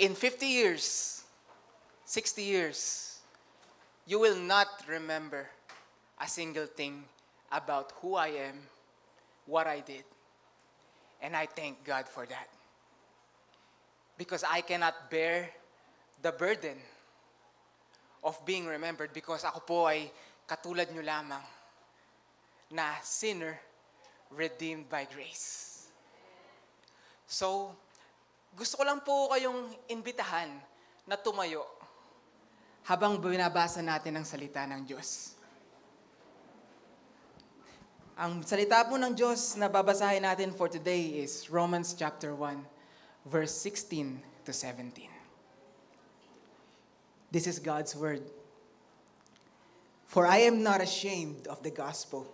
in 50 years, 60 years, you will not remember a single thing about who I am, what I did. And I thank God for that. Because I cannot bear the burden of being remembered because ako po ay katulad nyo lamang na sinner redeemed by grace. So, gusto ko lang po kayong imbitahan na tumayo habang binabasa natin ang salita ng Diyos. Ang salita po ng Diyos na babasahin natin for today is Romans chapter 1, verse 16 to 17. This is God's word. For I am not ashamed of the gospel,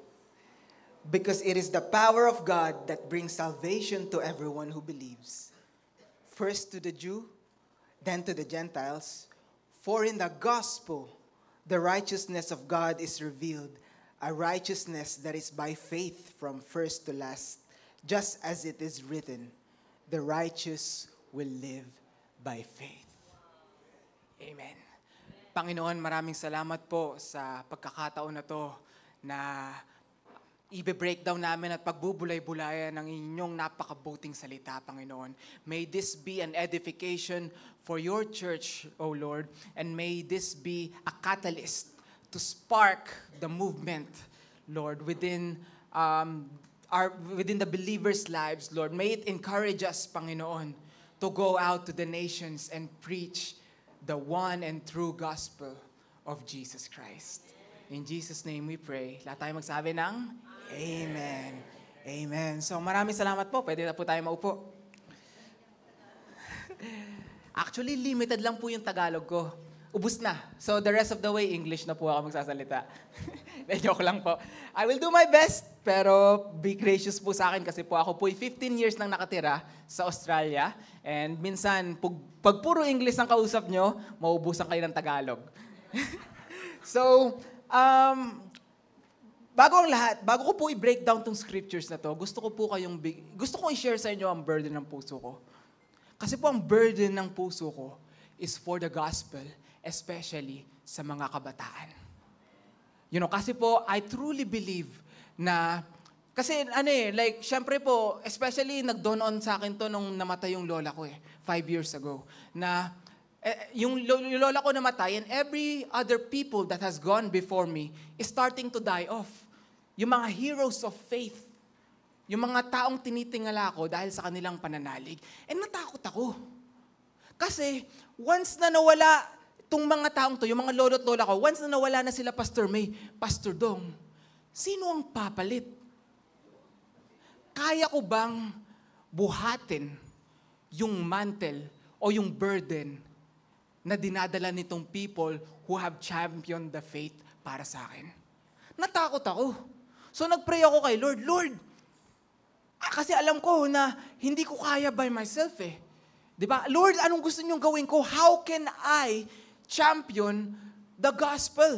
because it is the power of God that brings salvation to everyone who believes. First to the Jew, then to the Gentiles. For in the gospel, the righteousness of God is revealed, a righteousness that is by faith from first to last, just as it is written, the righteous will live by faith. Amen. Panginoon, maraming salamat po sa pagkakataon na to na i-breakdown namin at pagbubulay-bulayan ng inyong napakabuting salita, Panginoon. May this be an edification for your church, O Lord, and may this be a catalyst to spark the movement, Lord, within the believers' lives, Lord. May it encourage us, Panginoon, to go out to the nations and preach the one and true gospel of Jesus Christ. In Jesus' name we pray. Lahat tayo magsabi ng Amen. Amen. So maraming salamat po. Pwede na po tayo maupo. Actually, limited lang po yung Tagalog ko. Ubus na. So the rest of the way, English na po ako magsasalita. Joke lang po. I will do my best, pero be gracious po sa akin kasi po ako po 15 years nang nakatira sa Australia. And minsan, pag puro English ang kausap nyo, maubusan kayo ng Tagalog. So, bago ko po i-break down tong scriptures na to, gusto kong i-share sa inyo ang burden ng puso ko. Kasi po ang burden ng puso ko is for the gospel, especially sa mga kabataan. Kasi po, I truly believe na, kasi syempre po, especially nag-dawn on sa akin to nung namatay yung lola ko 5 years ago, na yung lola ko namatay and every other people that has gone before me is starting to die off. Yung mga heroes of faith, yung mga taong tinitingala ko dahil sa kanilang pananalig, natakot ako. Kasi once na nawala itong mga taong to, yung mga lolo't lola ko, once na nawala na sila Pastor May, Pastor Dong, sino ang papalit? Kaya ko bang buhatin yung mantle o yung burden na dinadala nitong people who have championed the faith para sa akin? Natakot ako. So nagpray ako kay Lord, Lord, kasi alam ko na hindi ko kaya by myself Diba? Lord, anong gusto niyong gawin ko? How can I champion the gospel?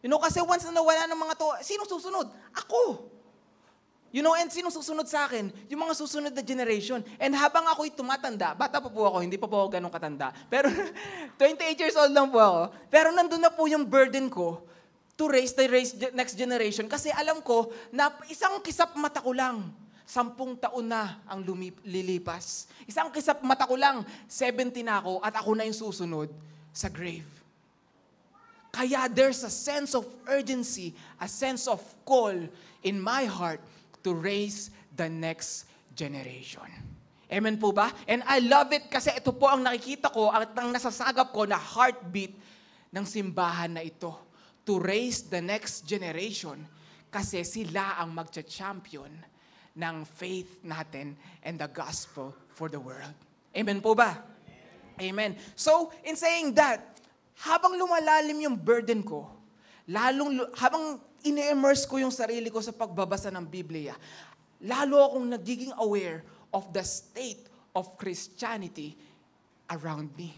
Kasi once na nawala ng mga to, sino susunod? Ako. And sino susunod sa akin? Yung mga susunod na generation. And habang ako'y tumatanda, bata pa po ako, hindi pa po ako ganun katanda. Pero 28 years old lang po ako. Pero nandun na po yung burden ko to raise the next generation. Kasi alam ko na isang kisap mata ko lang, 10 taon na ang lilipas. Isang kisap mata ko lang, 70 na ako at ako na yung susunod sa grave. Kaya there's a sense of urgency, a sense of call in my heart to raise the next generation. Amen po ba? And I love it kasi ito po ang nakikita ko at ang nasasagap ko na heartbeat ng simbahan na ito. To raise the next generation kasi sila ang magcha-champion ng faith natin and the gospel for the world. Amen po ba? Amen. So, in saying that, habang lumalalim yung burden ko, habang ine-immerse ko yung sarili ko sa pagbabasa ng Biblia, lalo akong nagiging aware of the state of Christianity around me.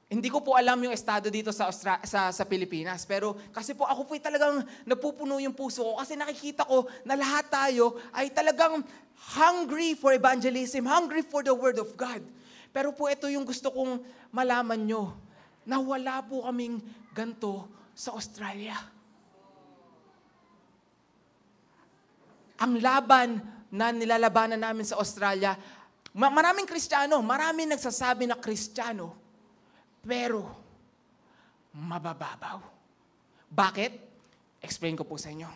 Hindi ko po alam yung estado dito sa Pilipinas, pero kasi po ako po talagang napupuno yung puso ko kasi nakikita ko na lahat tayo ay talagang hungry for evangelism, hungry for the Word of God. Pero po ito yung gusto kong malaman nyo, na wala po kaming ganto sa Australia. Ang laban na nilalabanan namin sa Australia, maraming Kristiyano, maraming nagsasabi na Kristiyano, pero mabababaw. Bakit? Explain ko po sa inyo.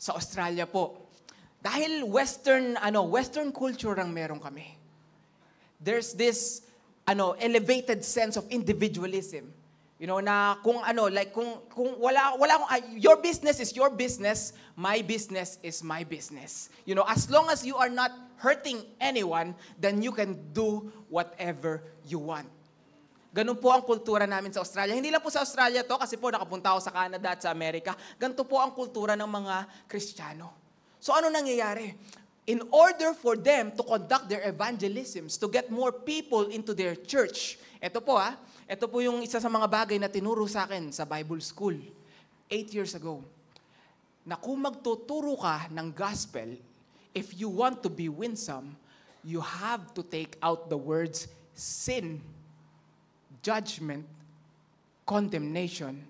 Sa Australia po, dahil Western culture ang meron kami. There's this elevated sense of individualism. Na kung wala akong, your business is your business, my business is my business. As long as you are not hurting anyone, then you can do whatever you want. Ganun po ang kultura namin sa Australia. Hindi lang po sa Australia to, kasi po nakapunta ako sa Canada at sa Amerika. Ganito po ang kultura ng mga Kristiyano. So ano nangyayari? In order for them to conduct their evangelisms, to get more people into their church, ito po yung isa sa mga bagay na tinuro sa akin sa Bible School 8 years ago. Na kung magtuturo ka ng gospel, if you want to be winsome, you have to take out the words sin, judgment, condemnation,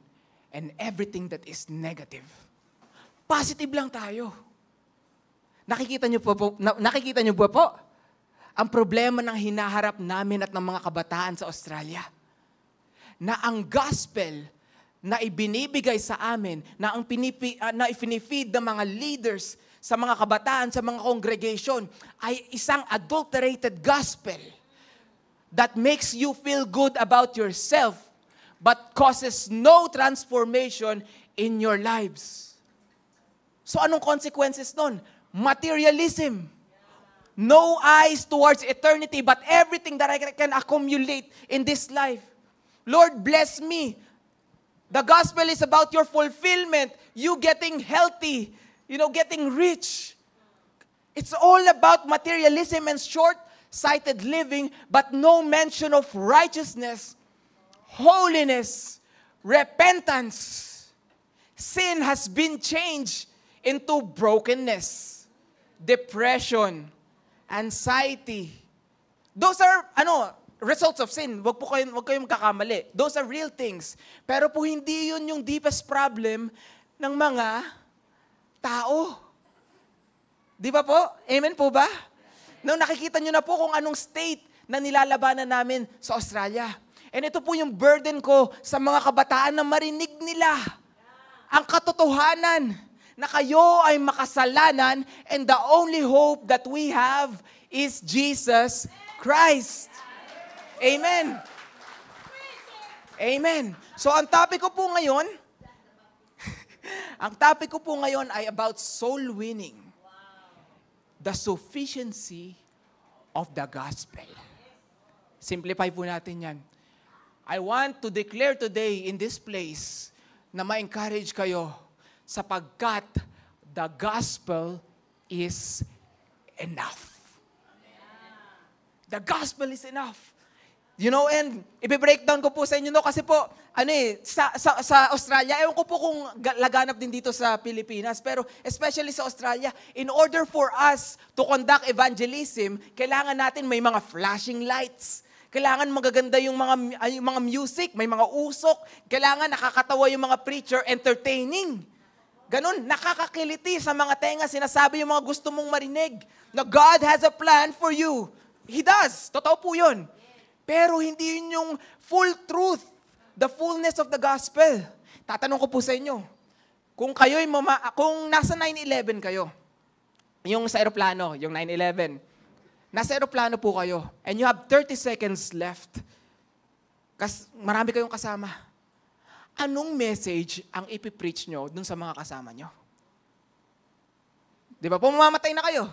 and everything that is negative. Positive lang tayo. Nakikita niyo ba po ang problema ng hinaharap namin at ng mga kabataan sa Australia? Na ang gospel na ibinibigay sa amin, na na ifinifeed ng mga leaders sa mga kabataan, sa mga congregation, ay isang adulterated gospel that makes you feel good about yourself but causes no transformation in your lives. So anong consequences nun? Materialism. No eyes towards eternity, but everything that I can accumulate in this life. Lord, bless me. The gospel is about your fulfillment, you getting healthy, getting rich. It's all about materialism and short-sighted living, but no mention of righteousness, holiness, repentance. Sin has been changed into brokenness, depression, anxiety. Those are results of sin. Wag kayong kakamali. Those are real things. Pero po hindi yun yung deepest problem ng mga tao. Di ba po? Amen po ba? Nung nakikita nyo na po kung anong state na nilalabanan namin sa Australia. And ito po yung burden ko sa mga kabataan na marinig nila ang katotohanan na kayo ay makasalanan and the only hope that we have is Jesus Christ. Amen. Amen. So ang topic ko po ngayon, ay about soul winning. The sufficiency of the gospel. Simplify po natin yan. I want to declare today in this place na ma-encourage kayo sapagkat the gospel is enough. The gospel is enough. And i-breakdown ko po sa inyo kasi po, sa Australia, ewan ko po kung laganap din dito sa Pilipinas, pero especially sa Australia, in order for us to conduct evangelism, kailangan natin may mga flashing lights. Kailangan magaganda yung mga music, may mga usok. Kailangan nakakatawa yung mga preacher, entertaining. Ganun, nakakakiliti sa mga tenga, sinasabi yung mga gusto mong marinig, na God has a plan for you. He does. Totoo po yun. Pero hindi yun yung full truth, the fullness of the gospel. Tatanong ko po sa inyo, kung nasa 9/11 kayo, yung sa aeroplano, yung 9/11, nasa aeroplano po kayo, and you have 30 seconds left, kasi marami kayong kasama, anong message ang ipipreach nyo dun sa mga kasama nyo? Di ba po, mamamatay na kayo.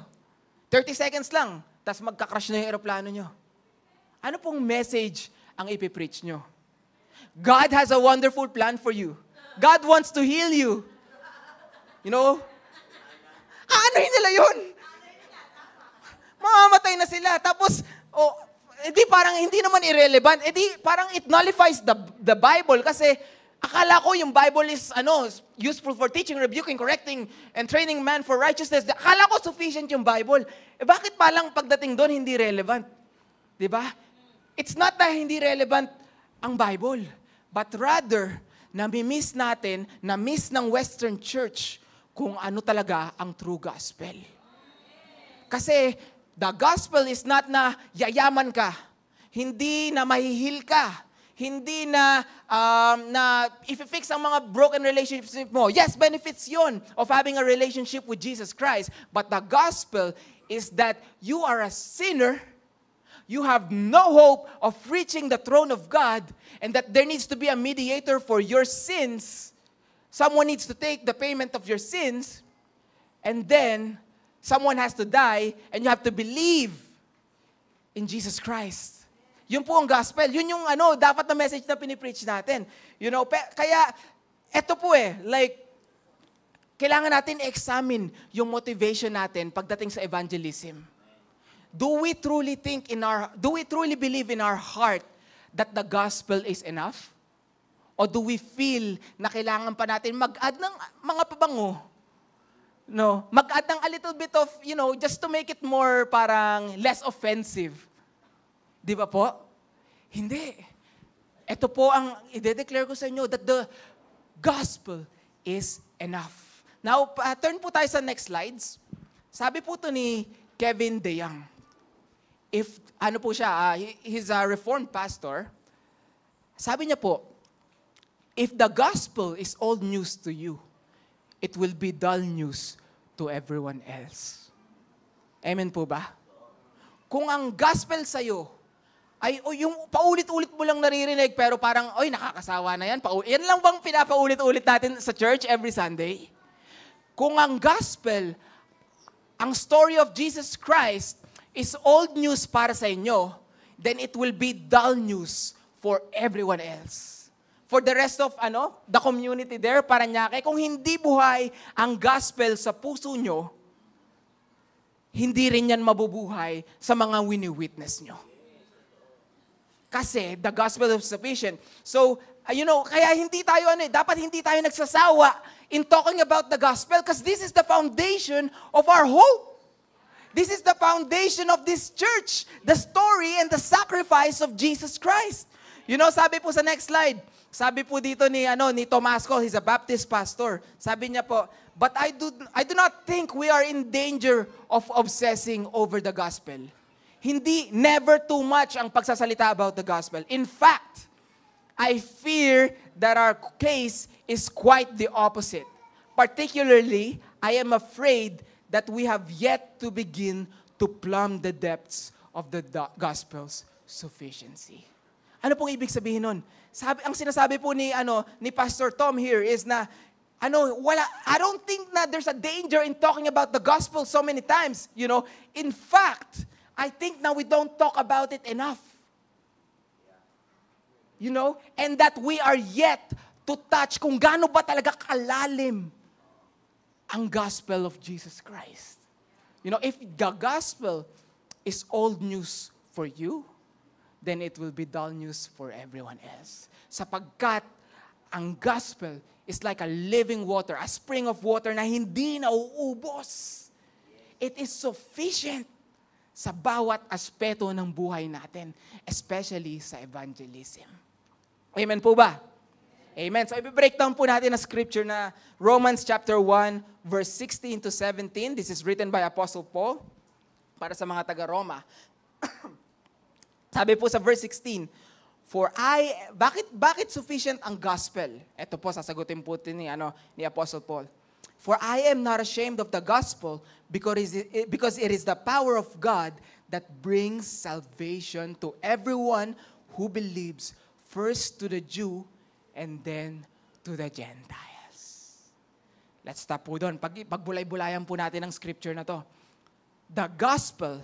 30 seconds lang, tapos magka-crash na yung aeroplano nyo. Ano pong message ang ipipreach nyo? God has a wonderful plan for you. God wants to heal you. Aanohin nila yun? Mamamatay na sila. Tapos, parang hindi naman irrelevant. Parang it nullifies the Bible kasi akala ko yung Bible is useful for teaching, rebuking, correcting, and training man for righteousness. Akala ko sufficient yung Bible. Bakit palang pagdating doon hindi relevant? Di ba? It's not na hindi relevant ang Bible, but rather, nami-miss natin, na-miss ng Western Church kung ano talaga ang true gospel. Kasi, the gospel is not na yayaman ka, hindi na mahihil ka, hindi na if-fix ang mga broken relationships mo. Yes, benefits yon of having a relationship with Jesus Christ. But the gospel is that you are a sinner, you have no hope of reaching the throne of God, and that there needs to be a mediator for your sins. Someone needs to take the payment of your sins, and then someone has to die, and you have to believe in Jesus Christ. Yun po ang gospel. Yun yung dapat na message na pinipreach natin. Kaya, eto po kailangan natin examine yung motivation natin pagdating sa evangelism. Do we truly believe in our heart that the gospel is enough? O do we feel na kailangan pa natin mag-add ng mga pabango? No, mag-add ng a little bit of, just to make it more parang less offensive. Di ba po? Hindi. Ito po ang i-declare ko sa inyo that the gospel is enough. Now, turn po tayo sa next slides. Sabi po to ni Kevin DeYoung. He's a reformed pastor. Sabi niya po, if the gospel is old news to you, it will be dull news to everyone else. Amen po ba? Kung ang gospel sa'yo ay yung paulit-ulit mo lang naririnig pero parang, nakakasawa na yan. Yan lang bang pinapaulit-ulit natin sa church every Sunday? Kung ang gospel, ang story of Jesus Christ is old news para sa inyo, then it will be dull news for everyone else. For the rest of the community there, Parañaque, kung hindi buhay ang gospel sa puso nyo, hindi rin yan mabubuhay sa mga wini-witness nyo. Kasi the gospel is sufficient. So, kaya dapat hindi tayo nagsasawa in talking about the gospel because this is the foundation of our hope. This is the foundation of this church, the story and the sacrifice of Jesus Christ. Sabi po sa next slide, sabi po dito ni Tomasco, he's a Baptist pastor. Sabi niya po, but I do not think we are in danger of obsessing over the gospel. Never too much ang pagsasalita about the gospel. In fact, I fear that our case is quite the opposite. Particularly, I am afraid that we have yet to begin to plumb the depths of the gospel's sufficiency. Ano pong ibig sabihin nun? Ang sinasabi po ni Pastor Tom here is na I don't think na there's a danger in talking about the gospel so many times. In fact, I think now we don't talk about it enough. And that we are yet to touch kung gaano ba talaga kalalim ang gospel of Jesus Christ. If the gospel is old news for you, then it will be dull news for everyone else. Sapagkat ang gospel is like a living water, a spring of water na hindi nauubos. It is sufficient sa bawat aspeto ng buhay natin, especially sa evangelism. Amen po ba? Amen. So, i-breakdown po natin ang scripture na Romans chapter 1, verse 16 to 17. This is written by Apostle Paul para sa mga taga-Roma. Sabi po sa verse 16, bakit sufficient ang gospel? Ito po, sasagutin po ni Apostle Paul. For I am not ashamed of the gospel because it is the power of God that brings salvation to everyone who believes, first to the Jew and then to the Gentiles. Let's stop po doon. Pagbulay-bulayan po natin ang scripture na to. The gospel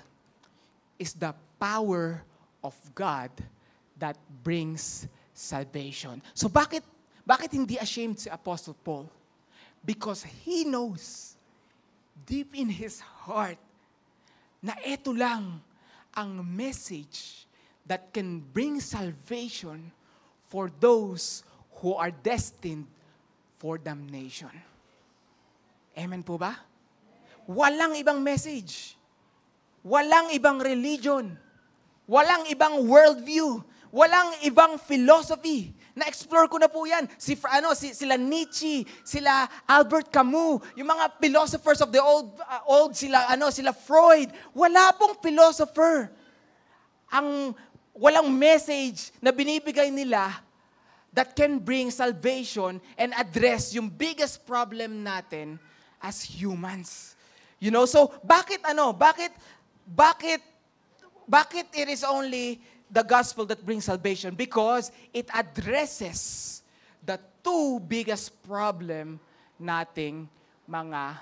is the power of God that brings salvation. So bakit hindi ashamed si Apostle Paul? Because he knows deep in his heart na ito lang ang message that can bring salvation for those who are destined for damnation. Amen po ba? Walang ibang message. Walang ibang religion. Walang ibang worldview. Walang ibang philosophy. Na-explore ko na po yan. Sila Nietzsche, sila Albert Camus, yung mga philosophers of the old sila Freud. Wala pong philosopher. Walang message na binibigay nila that can bring salvation and address yung biggest problem natin as humans. So bakit it is only the gospel that brings salvation? Because it addresses the two biggest problem nating mga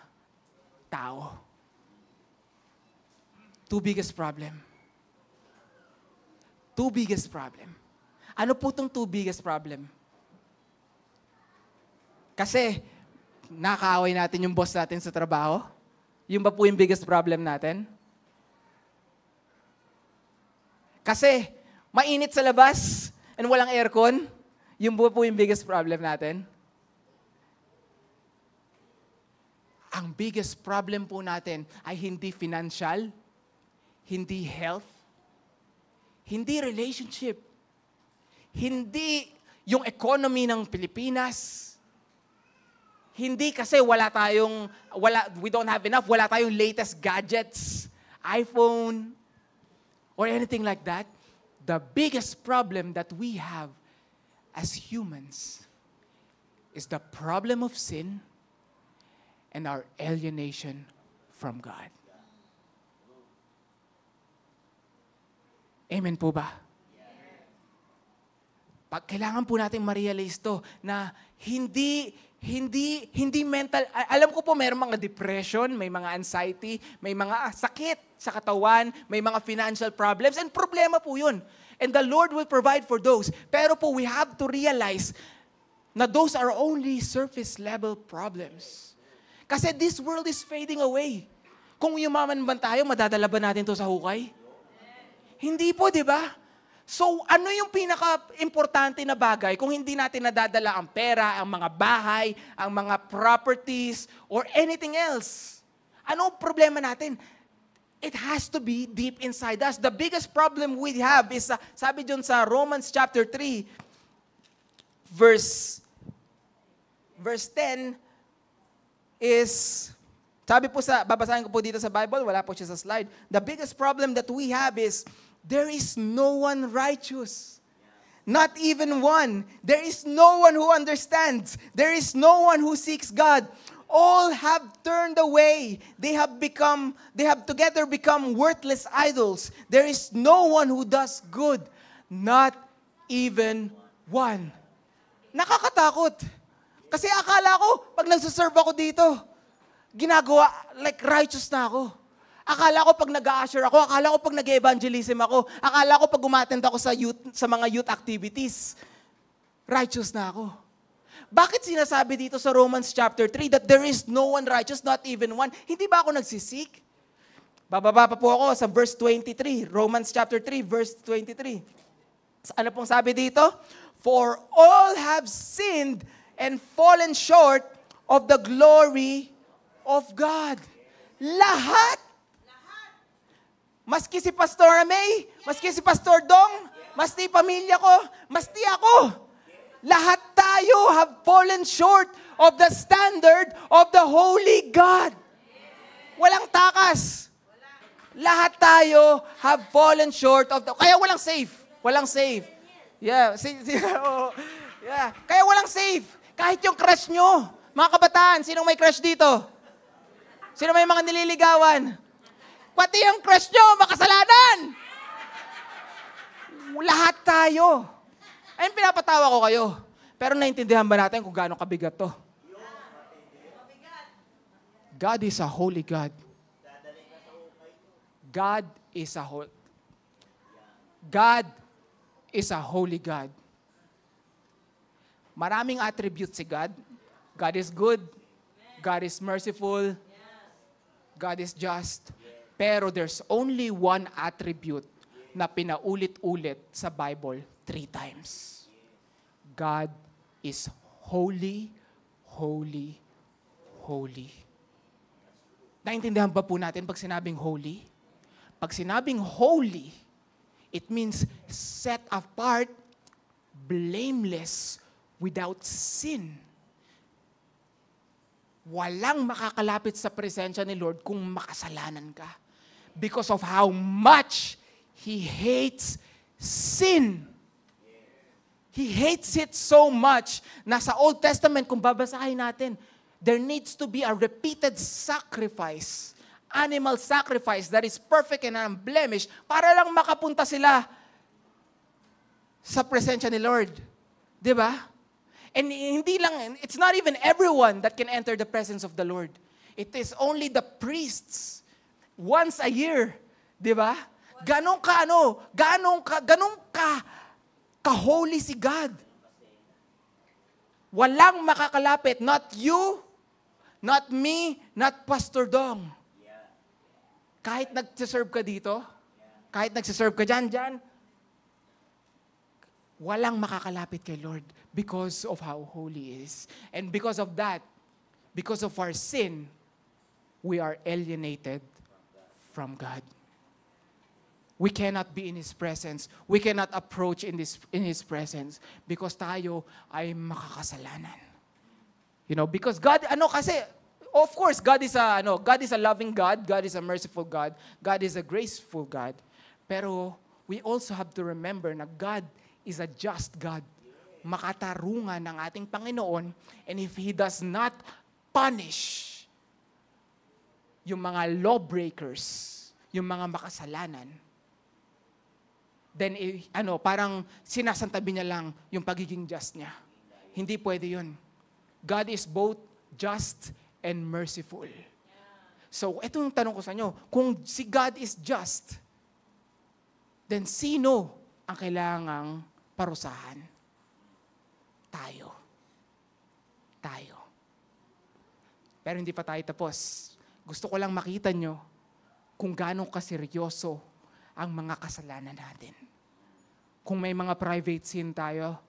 tao. Two biggest problem. Two biggest problem. Ano po itong two biggest problem? Kasi, nakaaway natin yung boss natin sa trabaho? Yung ba po yung biggest problem natin? Kasi, mainit sa labas and walang aircon? Yung ba po yung biggest problem natin? Ang biggest problem po natin ay hindi financial, hindi health, hindi relationship, hindi yung economy ng Pilipinas. Hindi kasi we don't have enough, wala tayong latest gadgets, iPhone, or anything like that. The biggest problem that we have as humans is the problem of sin and our alienation from God. Amen po ba? Kailangan po natin ma-realize to na hindi mental. Alam ko po mayroong mga depression, may mga anxiety, may mga sakit sa katawan, may mga financial problems, and problema po yun. And the Lord will provide for those. Pero po we have to realize na those are only surface level problems. Kasi this world is fading away. Kung yumaman man tayo, madadala ba natin to sa hukay? Hindi po, di ba? So, ano yung pinaka-importante na bagay kung hindi natin nadadala ang pera, ang mga bahay, ang mga properties, or anything else? Ano ang problema natin? It has to be deep inside us. The biggest problem we have is, sabi dyan sa Romans chapter 3, verse 10, is, sabi po babasahin ko po dito sa Bible, wala po siya sa slide. The biggest problem that we have is, there is no one righteous. Not even one. There is no one who understands. There is no one who seeks God. All have turned away. They have together become worthless idols. There is no one who does good. Not even one. Nakakatakot. Kasi akala ko, pag nagsaserve ako dito, ginagawa, like righteous na ako. Akala ko pag nag-a-usher ako, akala ko pag nag-evangelism ako, akala ko pag umattend ako sa mga youth activities, righteous na ako. Bakit sinasabi dito sa Romans chapter 3 that there is no one righteous, not even one? Hindi ba ako nagsisik? Bababa pa po ako sa verse 23, Romans chapter 3, verse 23. Ano pong sabi dito? For all have sinned and fallen short of the glory of God. Lahat. Maski si Pastor May, maski si Pastor Dong, maski pamilya ko, maski ako. Lahat tayo have fallen short of the standard of the Holy God. Walang takas. Lahat tayo have fallen short of kaya walang safe. Walang safe. Yeah. Yeah. Kaya walang safe. Kahit yung crush nyo. Mga kabataan, sinong may crush dito? Sino may mga nililigawan? Pati yung crush nyo, makasalanan! Lahat tayo. Ayun, pinapatawa ko kayo. Pero naintindihan ba natin kung gaano kabigat to? God is a holy God. God is a holy God. Maraming attributes si God. God is good. God is merciful. God is just. Pero there's only one attribute na pinaulit-ulit sa Bible 3 times. God is holy, holy, holy. Naintindihan ba po natin pag sinabing holy? Pag sinabing holy, It means set apart, blameless, without sin. Walang makakalapit sa presensya ni Lord kung makasalanan ka. Because of how much He hates sin. He hates it so much na sa Old Testament, kung babasahin natin, there needs to be a repeated sacrifice, animal sacrifice that is perfect and unblemished para lang makapunta sila sa presensya ni Lord. Diba? And hindi lang, it's not even everyone that can enter the presence of the Lord. It is only the priests once a year. Diba? Ganong ka-holy si God. Walang makakalapit, not you, not me, not Pastor Dong. Kahit nagsiserve ka dito, kahit nagsiserve ka dyan, walang makakalapit kay Lord because of how holy He is. And because of that, because of our sin, we are alienated from God. We cannot be in His presence. We cannot approach in His presence because tayo ay makakasalanan. You know, because God, of course, God is a loving God. God is a merciful God. God is a graceful God. Pero we also have to remember na God is a just God. Makatarungan ng ating Panginoon, and if He does not punish yung mga lawbreakers, yung mga makasalanan, then parang sinasantabi niya lang yung pagiging just niya. Hindi pwede yun. God is both just and merciful. So, ito yung tanong ko sa inyo. Kung si God is just, then sino ang kailangang parusahan? Tayo. Pero hindi pa tayo tapos. Gusto ko lang makita nyo kung gaano kaseryoso ang mga kasalanan natin. Kung may mga private sin tayo,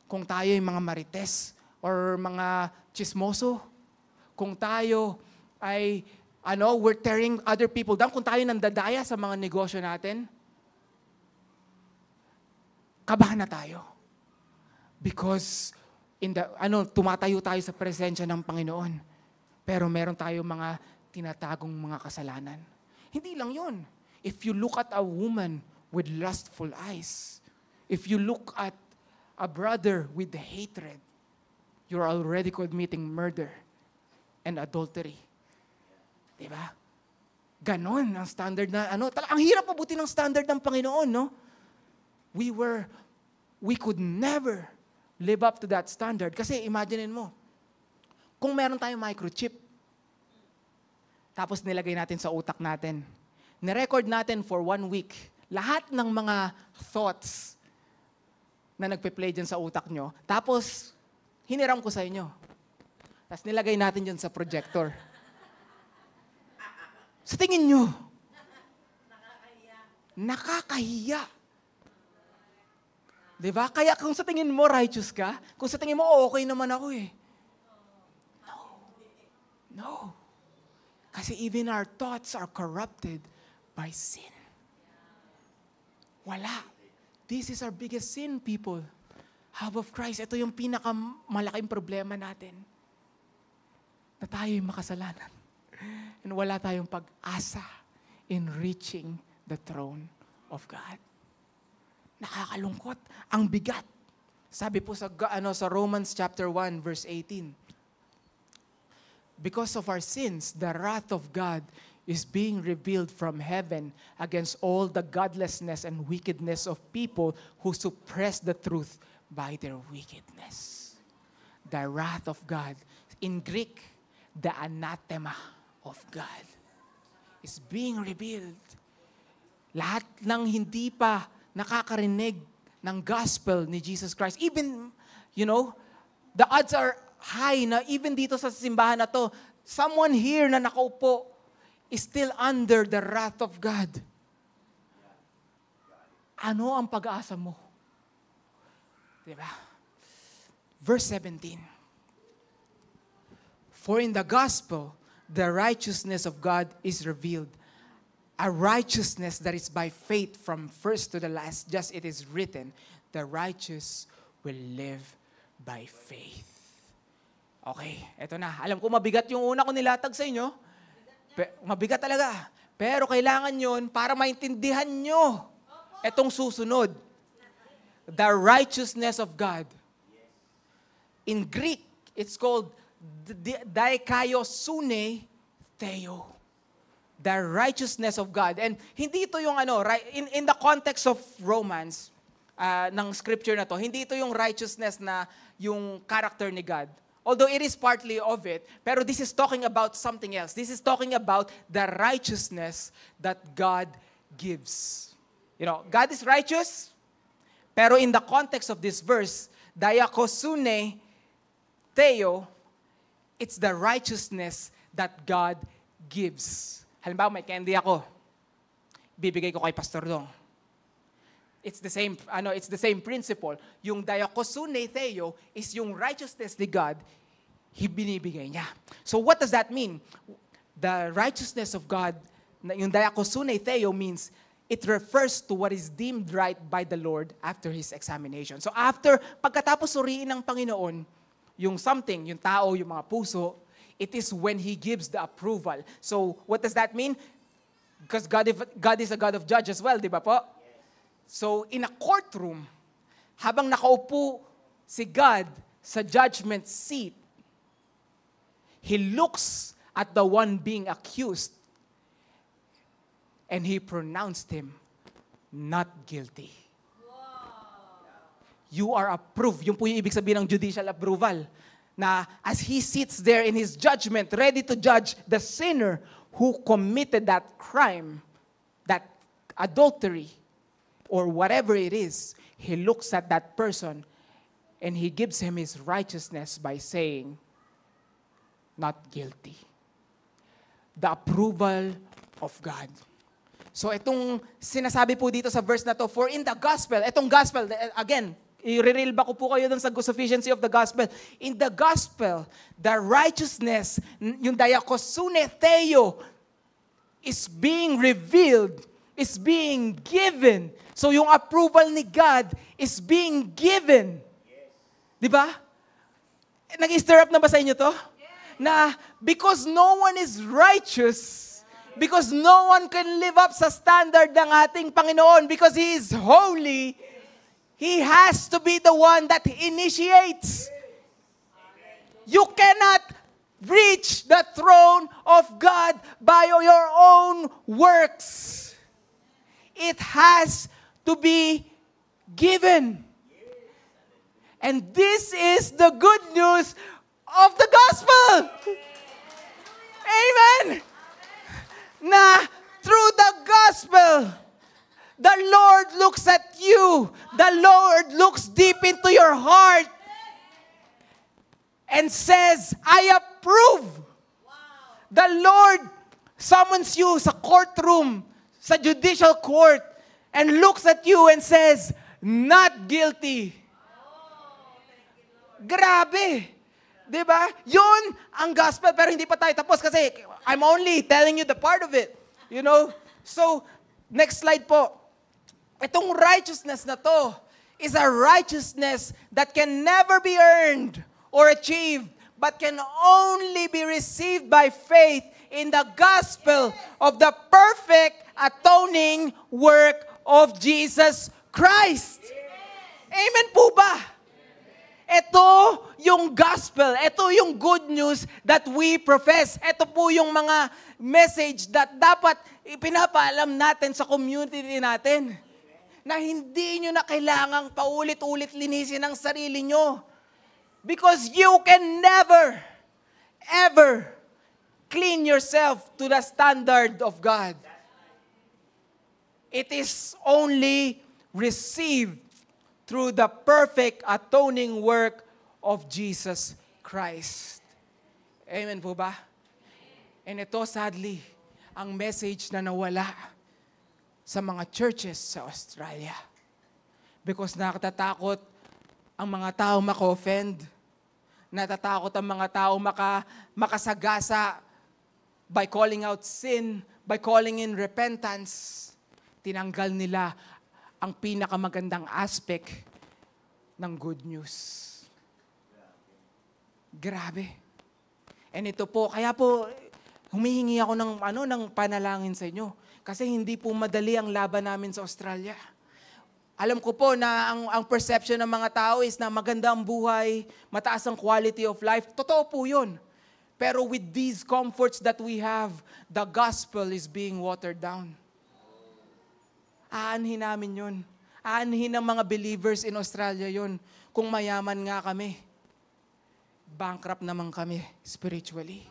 kung tayo yung mga marites or mga chismoso, kung tayo ay, we're tearing other people down, kung tayo nandadaya sa mga negosyo natin, kabahan na tayo. Because tumatayo tayo sa presensya ng Panginoon. Pero meron tayo mga tinatagong mga kasalanan. Hindi lang yun. If you look at a woman with lustful eyes, if you look at a brother with hatred, you're already committing murder and adultery. Diba? Ganon ang standard na, ang hirap mabuti ng standard ng Panginoon, no? We could never live up to that standard. Kasi imaginein mo, kung meron tayong microchip, tapos nilagay natin sa utak natin, nirecord natin for 1 week, lahat ng mga thoughts na nagpe-play dyan sa utak nyo, tapos hiniram ko sa inyo. Tapos nilagay natin dyan sa projector. Sa tingin nyo, nakakahiya. Diba? Kaya kung sa tingin mo righteous ka, kung sa tingin mo okay naman ako eh. No. Kasi even our thoughts are corrupted by sin. Wala. This is our biggest sin, people. Hub of Christ, ito yung pinakamalaking problema natin. Na tayo'y makasalanan. And wala tayong pag-asa in reaching the throne of God. Nakakalungkot. Ang bigat. Sabi po sa Romans chapter 1 verse 18. Because of our sins, the wrath of God is being revealed from heaven against all the godlessness and wickedness of people who suppress the truth by their wickedness. The wrath of God. In Greek, the anathema of God is being revealed. Lahat ng hindi pa nakakarinig ng gospel ni Jesus Christ. Even, the odds are high na even dito sa simbahan na to, someone here na nakaupo is still under the wrath of God. Ano ang pag-asa mo? Diba? Verse 17. For in the gospel, the righteousness of God is revealed, A righteousness that is by faith from first to the last, just it is written, the righteous will live by faith. Okay, eto na. Alam ko mabigat yung una ko nilatag sa inyo. Mabigat talaga. Pero kailangan yun para maintindihan nyo etong susunod. The righteousness of God. In Greek, it's called dikaiosune theo. The righteousness of God. And hindi ito yung in the context of Romans, ng scripture na to, hindi ito yung righteousness na yung character ni God. Although it is partly of it, pero this is talking about something else. This is talking about the righteousness that God gives. You know, God is righteous, pero in the context of this verse, dikaiosune theo, it's the righteousness that God gives. Halimbawa, may candy ako. Bibigay ko kay Pastor Dong. It's the same principle. Yung dikaiosune theo is yung righteousness ni God, binibigay niya. So what does that mean? The righteousness of God, yung dikaiosune theo means it refers to what is deemed right by the Lord after His examination. So pagkatapos suriin ng Panginoon, yung something, yung tao, yung mga puso, it is when He gives the approval. So what does that mean? Because God is a God of judge as well, di ba po? So, in a courtroom, habang nakaupo si God sa judgment seat, He looks at the one being accused and He pronounced him not guilty. You are approved. Yung po yung ibig sabihin ng judicial approval. Na as He sits there in His judgment, ready to judge the sinner who committed that crime, that adultery, or whatever it is, He looks at that person and He gives him his righteousness by saying, not guilty. The approval of God. So itong sinasabi po dito sa verse na to, for in the gospel, itong gospel, again, i-reel back ko po kayo dun sa sufficiency of the gospel. In the gospel, the righteousness, yung dikaiosune theo, is being revealed, is being given. So yung approval ni God is being given. Di ba? Nag-stir up na ba sa inyo to? Na because no one is righteous, because no one can live up sa standard ng ating Panginoon, because He is holy, He has to be the one that initiates. You cannot reach the throne of God by your own works. It has to be given. And this is the good news of the gospel. Amen. Na through the gospel, the Lord looks at you. The Lord looks deep into your heart and says, I approve. The Lord summons you sa courtroom, sa judicial court, and looks at you and says, not guilty. Grabe. Diba? Yun ang gospel, pero hindi pa tayo tapos kasi I'm only telling you the part of it. You know? So, next slide po. Itong righteousness na to is a righteousness that can never be earned or achieved, but can only be received by faith in the gospel of the perfect atoning work of Jesus Christ. Amen po ba? Ito yung gospel. Ito yung good news that we profess. Ito po yung mga message that dapat ipinapaalam natin sa community natin. Na hindi nyo na kailangang paulit-ulit linisin ang sarili nyo. Because you can never, ever clean yourself to the standard of God. It is only received through the perfect atoning work of Jesus Christ. Amen po ba? And ito, sadly, ang message na nawala sa mga churches sa Australia. Because natatakot ang mga tao maka-offend. Natatakot ang mga tao makasagasa by calling out sin, by calling in repentance, tinanggal nila ang pinakamagandang aspect ng good news. Grabe. And ito po, kaya po, humihingi ako ng panalangin sa inyo. Kasi hindi po madali ang laban namin sa Australia. Alam ko po na ang perception ng mga tao is na maganda ang buhay, mataas ang quality of life. Totoo po yun. Pero with these comforts that we have, the gospel is being watered down. Aanhin namin yun. Aanhin ng mga believers in Australia yun. Kung mayaman nga kami, bankrupt naman kami spiritually.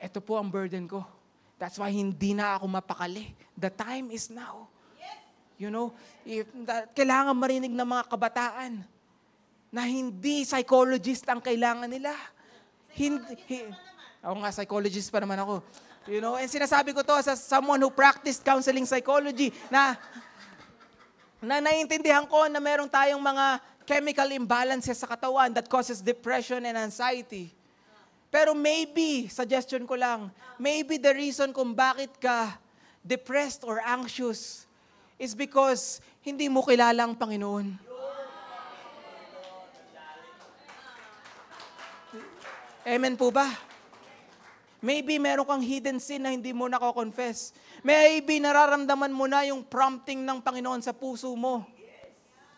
Ito po ang burden ko. That's why hindi na ako mapakali. The time is now. You know, kailangan marinig ng mga kabataan na hindi psychologist ang kailangan nila. Ako nga, psychologist pa naman ako. You know, and sinasabi ko to sa someone who practiced counseling psychology na naiintindihan ko na meron tayong mga chemical imbalances sa katawan that causes depression and anxiety. Pero maybe, suggestion ko lang, maybe the reason kung bakit ka depressed or anxious is because hindi mo kilala ang Panginoon. Amen po ba? Maybe meron kang hidden sin na hindi mo nako-confess. Maybe nararamdaman mo na yung prompting ng Panginoon sa puso mo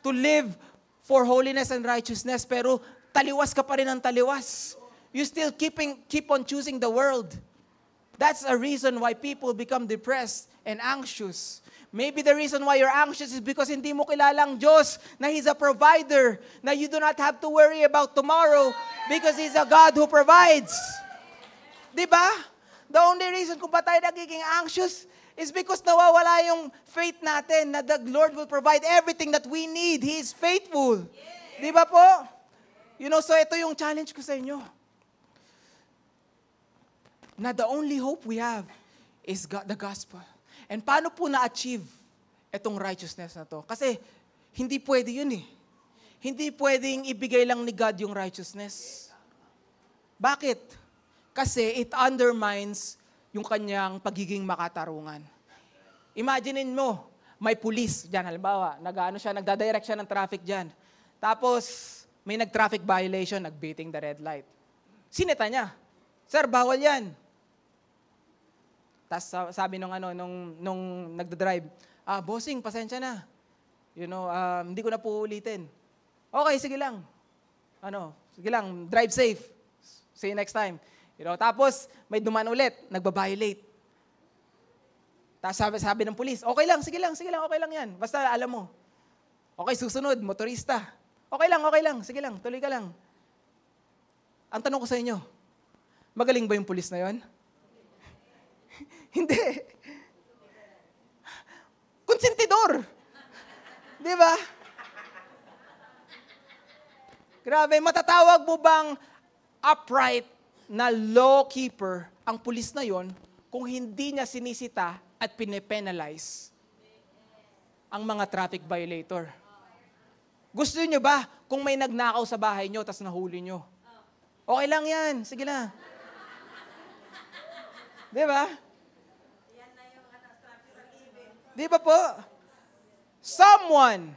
to live for holiness and righteousness, pero taliwas ka pa rin ng taliwas. You still keep on choosing the world. That's a reason why people become depressed and anxious. Maybe the reason why you're anxious is because hindi mo kilala ang Diyos, na He's a provider, na you do not have to worry about tomorrow because He's a God who provides. Diba? The only reason kung ba tayo nagiging anxious is because nawawala yung faith natin na the Lord will provide everything that we need. He is faithful. Yeah. Diba po? You know, so ito yung challenge ko sa inyo. Na the only hope we have is the gospel. And paano po na-achieve itong righteousness na to? Kasi hindi pwede yun eh. Hindi pwedeng ibigay lang ni God yung righteousness. Bakit? Kasi it undermines yung kanyang pagiging makatarungan. Imaginein mo, may pulis dyan, halimbawa, nagdadirect siya ng traffic dyan. Tapos, may nag-traffic violation, nag-beating the red light. Sinita niya, "Sir, bawal yan." Tapos sabi nung nagdadrive, "Bossing, pasensya na. You know, hindi ko na po ulitin." "Okay, sige lang. Sige lang, drive safe. See you next time." You know, tapos may dumaan ulit, nagba-violate. Tapos sabi ng pulis, "Okay lang, sige lang, okay lang yan. Basta alam mo." Okay, susunod, motorista. Okay lang, sige lang, tuloy ka lang." Ang tanong ko sa inyo, magaling ba yung pulis na yon? Hindi. Konsentidor. Di ba? Grabe, matatawag mo bang upright na law keeper ang pulis na yon kung hindi niya sinisita at pinipenalize ang mga traffic violator? Gusto niyo ba kung may nagnakaw sa bahay niyo tapos nahuli niyo? Okay lang yan, sige na. Di ba? Di ba po? Someone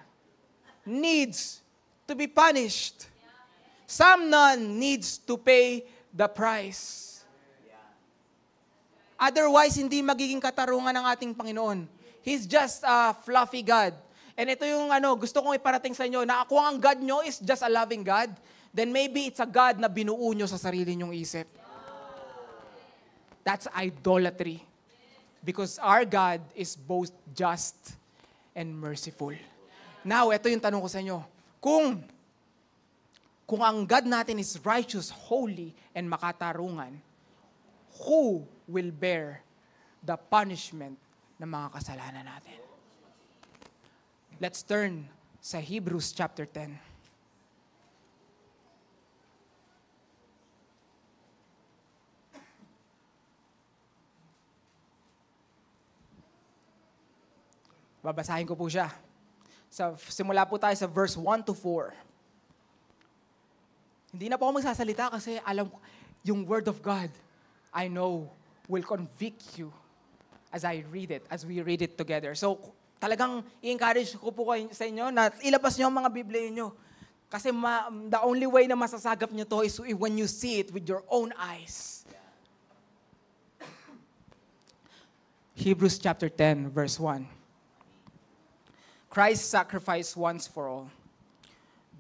needs to be punished. Someone needs to pay the price. Otherwise, hindi magiging katarungan ng ating Panginoon. He's just a fluffy God. And ito yung gusto kong iparating sa inyo, na kung ang God nyo is just a loving God, then maybe it's a God na binuo nyo sa sarili nyong isip. That's idolatry. Because our God is both just and merciful. Now, ito yung tanong ko sa inyo. Kung ang God natin is righteous, holy, and makatarungan, who will bear the punishment ng mga kasalanan natin? Let's turn sa Hebrews chapter 10. Babasahin ko po siya. Simula po tayo sa verse 1 to 4. Hindi na po ako magsasalita kasi alam ko, yung Word of God, I know will convict you as we read it together. So, talagang i-encourage ko po kayo sa inyo na ilabas nyo ang mga Biblia nyo. Kasi the only way na masasagap nyo to is when you see it with your own eyes. Hebrews chapter 10, verse 1. Christ's sacrifice once for all.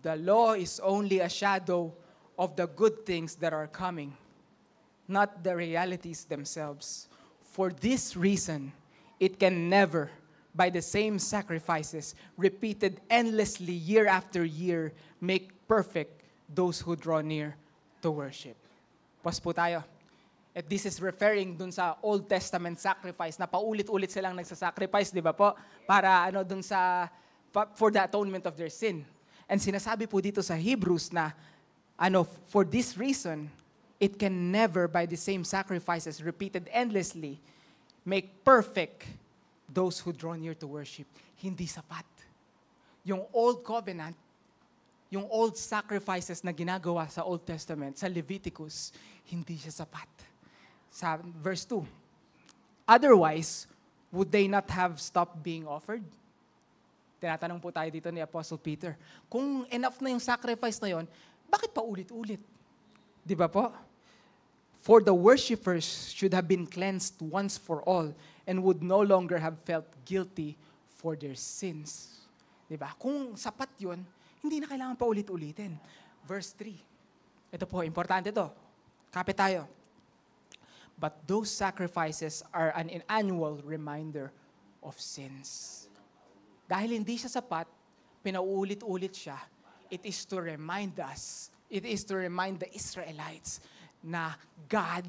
The law is only a shadow of the good things that are coming, not the realities themselves. For this reason, it can never, by the same sacrifices, repeated endlessly year after year, make perfect those who draw near to worship. Pause po tayo. At this is referring dun sa Old Testament sacrifice na paulit-ulit silang nagsasacrifice, di ba po? Para dun sa, for the atonement of their sin. And sinasabi po dito sa Hebrews na, for this reason, it can never, by the same sacrifices repeated endlessly, make perfect those who draw near to worship. Hindi sapat. Yung Old Covenant, yung old sacrifices na ginagawa sa Old Testament, sa Leviticus, hindi siya sapat. Sa verse 2, otherwise, would they not have stopped being offered? Tinatanong po tayo dito ni Apostle Peter. Kung enough na yung sacrifice na yon, bakit pa ulit-ulit? Di ba po? For the worshipers should have been cleansed once for all and would no longer have felt guilty for their sins. Di ba? Kung sapat yun, hindi na kailangan pa ulit-ulitin. Verse 3. Ito po, importante to. Kapit tayo. But those sacrifices are an annual reminder of sins. Dahil hindi siya sapat, pinauulit-ulit siya, it is to remind us, it is to remind the Israelites na God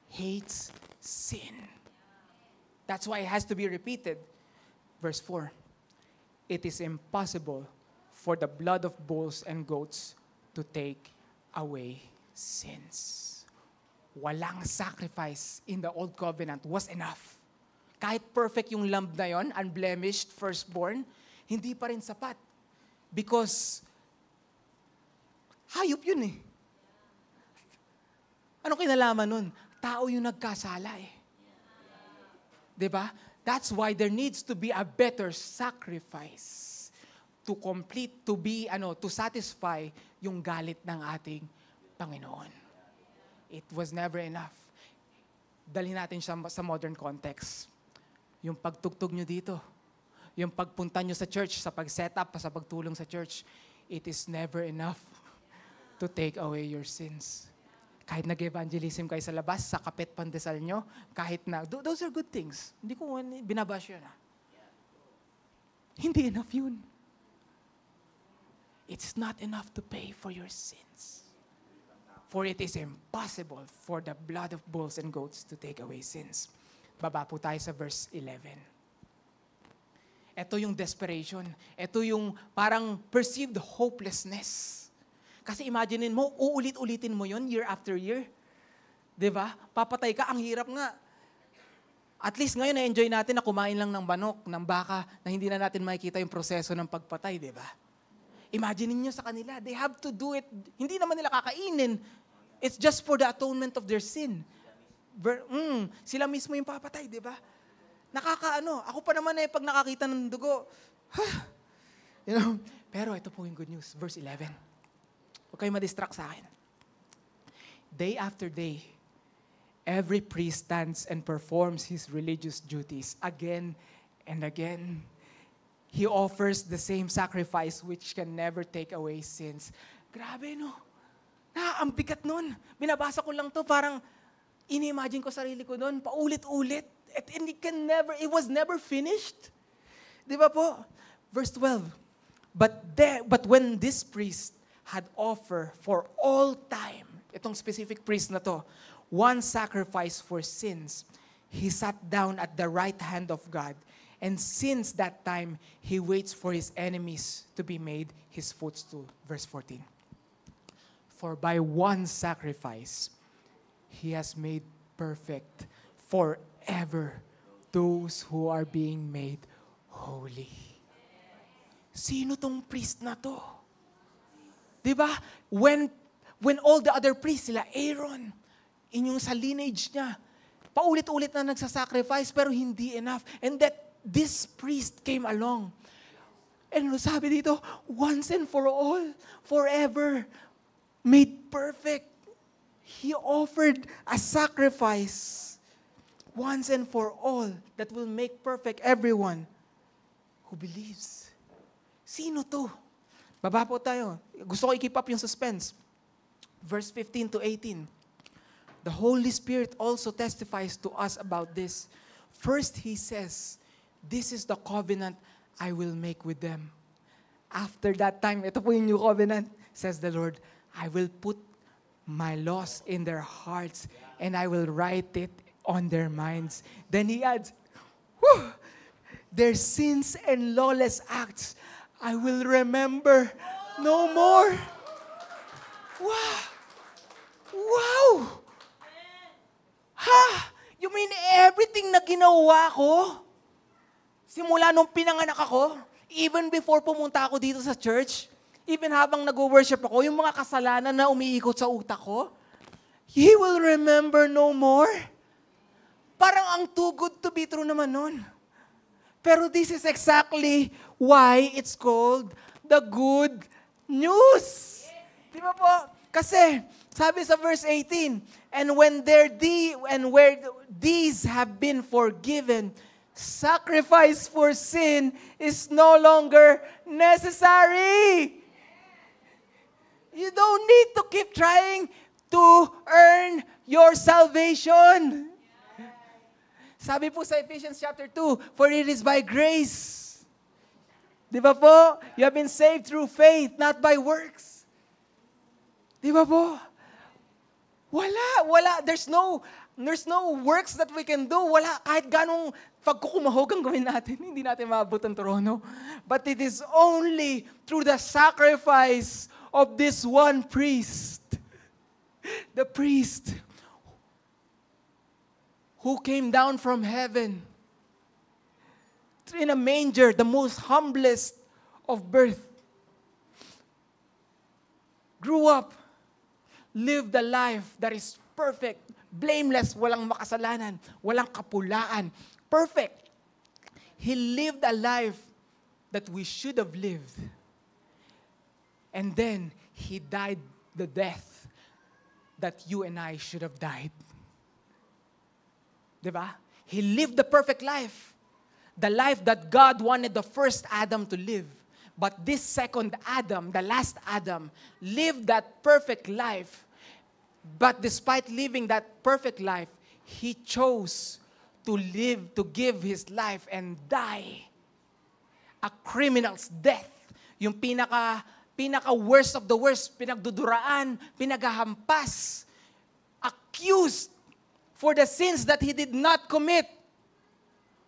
hates sin. That's why it has to be repeated. Verse 4, it is impossible for the blood of bulls and goats to take away sins. Walang sacrifice in the Old Covenant was enough. Kahit perfect yung lamb na yon, unblemished, firstborn, hindi pa rin sapat. Because hayop yun eh. Ano kinalaman nun? Tao yung nagkasala eh. Diba? That's why there needs to be a better sacrifice to complete, to satisfy yung galit ng ating Panginoon. It was never enough. Dalhin natin siya sa modern context. Yung pagtugtog nyo dito, yung pagpunta nyo sa church, sa pag-set up, sa pagtulong sa church, it is never enough to take away your sins. Kahit nag-evangelism kayo sa labas, sa kapit pandesal nyo, kahit na, those are good things. Hindi ko binabash yun. Hindi enough yun. It's not enough to pay for your sins. For it is impossible for the blood of bulls and goats to take away sins. Baba po tayo sa verse 11. Ito yung desperation. Ito yung parang perceived hopelessness. Kasi imaginein mo, uulit-ulitin mo yon year after year. Diba? Papatay ka, ang hirap nga. At least ngayon, na-enjoy natin na kumain lang ng manok, ng baka, na hindi na natin makikita yung proseso ng pagpatay, diba? Imagine niyo sa kanila, they have to do it. Hindi naman nila kakainin. It's just for the atonement of their sin. Sila mismo yung papatay, di ba? Ako pa naman pag nakakita ng dugo, Pero ito po yung good news, verse 11. Huwag kayo ma-distract sa akin. Day after day, every priest stands and performs his religious duties again and again. He offers the same sacrifice which can never take away sins. Grabe, no? Ang bigat nun. Binabasa ko lang to, parang ini-imagine ko sarili ko nun, paulit-ulit. And it was never finished. Di ba po? Verse 12. But when this priest had offered for all time, itong specific priest na to, one sacrifice for sins, he sat down at the right hand of God. And since that time, he waits for his enemies to be made his footstool. Verse 14. For by one sacrifice, he has made perfect forever those who are being made holy. Sino tong priest na to? Diba? When all the other priests, sila Aaron, inyong sa lineage niya, paulit-ulit na nagsasacrifice, pero hindi enough. And that this priest came along. And sabi dito, once and for all, forever, made perfect. He offered a sacrifice once and for all that will make perfect everyone who believes. Sino to? Baba po tayo. Gusto ko i-keep up yung suspense. Verse 15 to 18. The Holy Spirit also testifies to us about this. First, He says, this is the covenant I will make with them. After that time, ito po yung new covenant, says the Lord, I will put my laws in their hearts and I will write it on their minds. Then He adds, their sins and lawless acts I will remember no more. Wow! Wow! Ha? You mean everything na ginawa ko? Simula nung pinanganak ako, even before pumunta ako dito sa church, even habang nag-worship ako, yung mga kasalanan na umiikot sa utak ko, He will remember no more. Parang ang too good to be true naman nun. Pero this is exactly why it's called the good news. Di ba po? Kasi, sabi sa verse 18, and where these have been forgiven, sacrifice for sin is no longer necessary. You don't need to keep trying to earn your salvation. Sabi po sa Ephesians chapter 2, for it is by grace. Di ba po? You have been saved through faith, not by works. Di ba po? Wala. There's no works that we can do. Wala, kahit ganong pagkukumahog ang gawin natin, hindi natin maabot ang trono. But it is only through the sacrifice of this one priest. The priest who came down from heaven in a manger, the most humblest of birth, grew up, lived a life that is perfect, blameless, walang makasalanan, walang kapulaan, perfect. He lived a life that we should have lived. And then, He died the death that you and I should have died. Diba? He lived the perfect life. The life that God wanted the first Adam to live. But this second Adam, the last Adam, lived that perfect life. But despite living that perfect life, he chose to live, to give his life and die. A criminal's death. Yung pinaka-worst of the worst, pinagduduraan, pinagahampas, accused for the sins that he did not commit,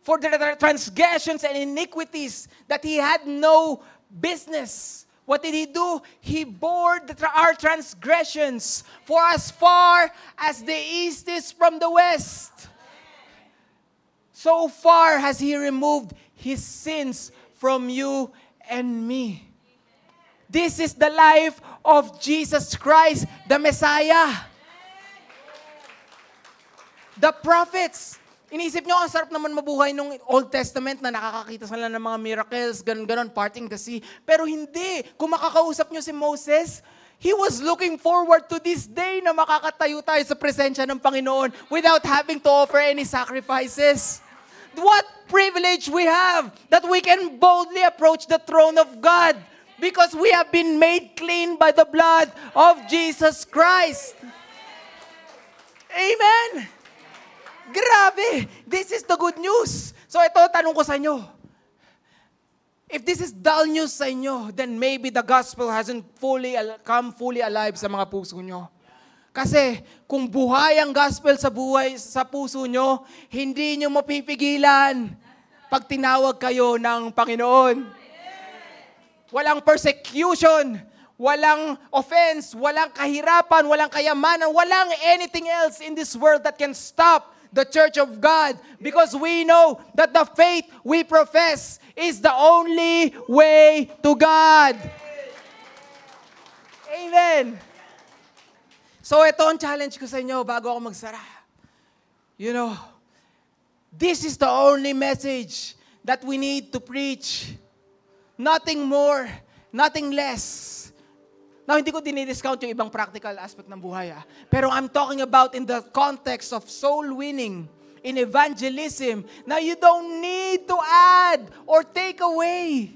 for the transgressions and iniquities that he had no business. What did he do? He bore our transgressions for as far as the east is from the west. So far has he removed his sins from you and me. This is the life of Jesus Christ, the Messiah. The prophets. Inisip nyo, ang sarap naman mabuhay nung Old Testament na nakakakita sila ng mga miracles, ganon, parting the sea. Pero hindi. Kung makakausap nyo si Moses, he was looking forward to this day na makakatayo tayo sa presensya ng Panginoon without having to offer any sacrifices. What privilege we have that we can boldly approach the throne of God because we have been made clean by the blood of Jesus Christ. Amen! Grabe! This is the good news. So ito, tanong ko sa inyo. If this is dull news sa inyo, then maybe the gospel hasn't come fully alive sa mga puso nyo. Kasi kung buhay ang gospel sa puso nyo, hindi nyo mapipigilan pag tinawag kayo ng Panginoon. Walang persecution, walang offense, walang kahirapan, walang kayamanan, walang anything else in this world that can stop the church of God, because we know that the faith we profess is the only way to God. Amen. So ito ang challenge ko sa inyo bago ako magsara. You know, this is the only message that we need to preach. Nothing more, nothing less. Now, hindi ko dinidiscount yung ibang practical aspect ng buhay. Pero I'm talking about in the context of soul winning, in evangelism. Now, you don't need to add or take away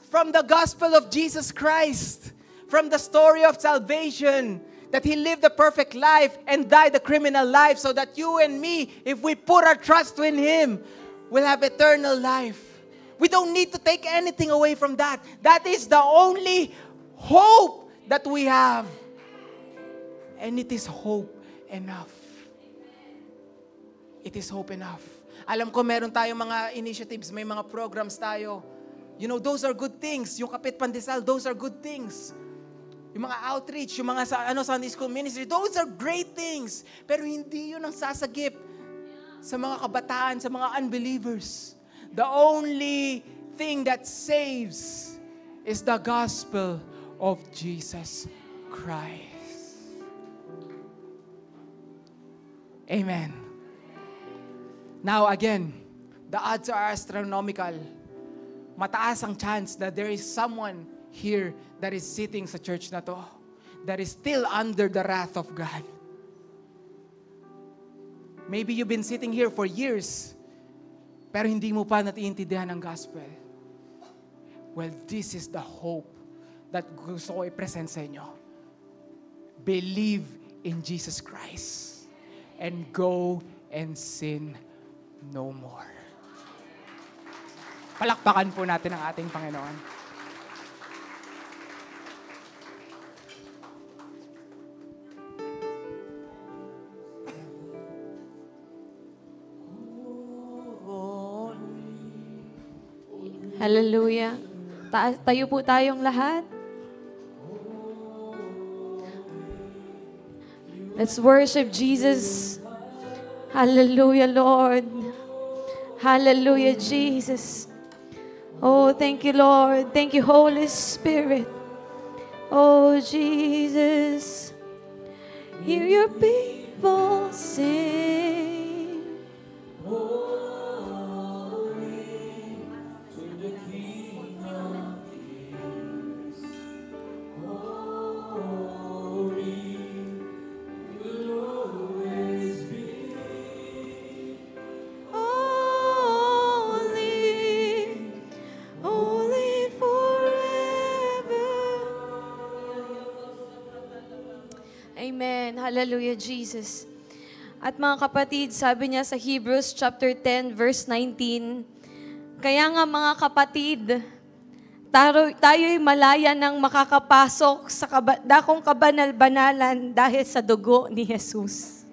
from the gospel of Jesus Christ, from the story of salvation, that He lived a perfect life and died a criminal life so that you and me, if we put our trust in Him, will have eternal life. We don't need to take anything away from that. That is the only hope that we have. And it is hope enough. It is hope enough. Alam ko meron tayong mga initiatives, may mga programs tayo. You know, those are good things. Yung Kapit Pandesal, those are good things. Yung mga outreach, yung mga Sunday School Ministry, those are great things. Pero hindi yun ang sasagip sa mga kabataan, sa mga unbelievers. The only thing that saves is the gospel of Jesus Christ. Amen. Now again, the odds are astronomical. Mataas ang chance that there is someone here that is sitting sa church na to that is still under the wrath of God. Maybe you've been sitting here for years, pero hindi mo pa naiintindihan ang gospel. Well, this is the hope that gusto ko i-present sa inyo. Believe in Jesus Christ and go and sin no more. Palakpakan po natin ang ating Panginoon. Hallelujah. Tayo po tayong lahat. Let's worship Jesus. Hallelujah, Lord. Hallelujah, Jesus. Oh, thank you, Lord. Thank you, Holy Spirit. Oh, Jesus. Hear your people sing. Amen. Hallelujah, Jesus. At mga kapatid, sabi niya sa Hebrews chapter 10, verse 19, kaya nga mga kapatid, tayo'y malaya nang makakapasok sa dakong kabanal-banalan dahil sa dugo ni Jesus.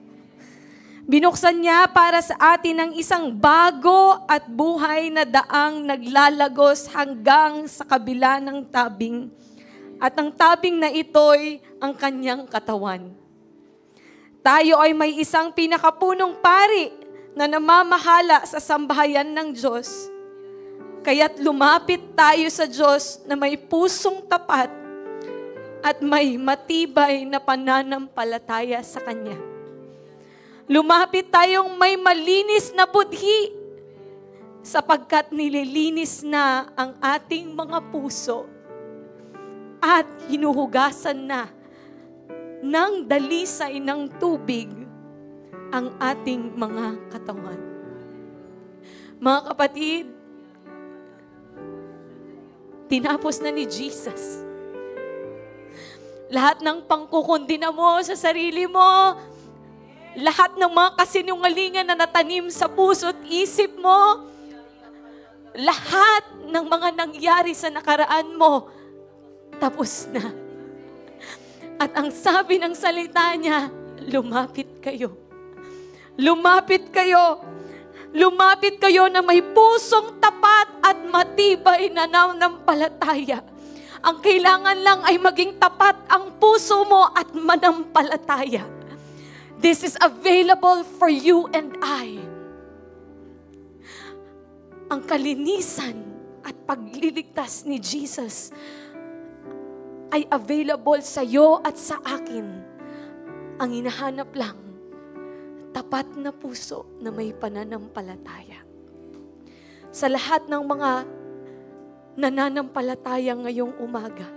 Binuksan niya para sa atin ang isang bago at buhay na daang naglalagos hanggang sa kabila ng tabing. At ang tabing na ito'y ang kanyang katawan. Tayo ay may isang pinakapunong pari na namamahala sa sambahayan ng Diyos. Kaya't lumapit tayo sa Diyos na may pusong tapat at may matibay na pananampalataya sa Kanya. Lumapit tayong may malinis na budhi sapagkat nililinis na ang ating mga puso at hinuhugasan na ng dalisay ng tubig ang ating mga katawan. Mga kapatid, tinapos na ni Jesus lahat ng pangkukundina mo sa sarili mo, lahat ng mga kasinungalingan na natanim sa puso't isip mo, lahat ng mga nangyari sa nakaraan mo, tapos na. At ang sabi ng salita niya, lumapit kayo. Lumapit kayo. Lumapit kayo na may pusong tapat at matibay na nananampalataya. Ang kailangan lang ay maging tapat ang puso mo at manampalataya. This is available for you and I. Ang kalinisan at pagliligtas ni Jesus ay available sa iyo at sa akin. Ang hinahanap lang, tapat na puso na may pananampalataya. Sa lahat ng mga nananampalataya ngayong umaga.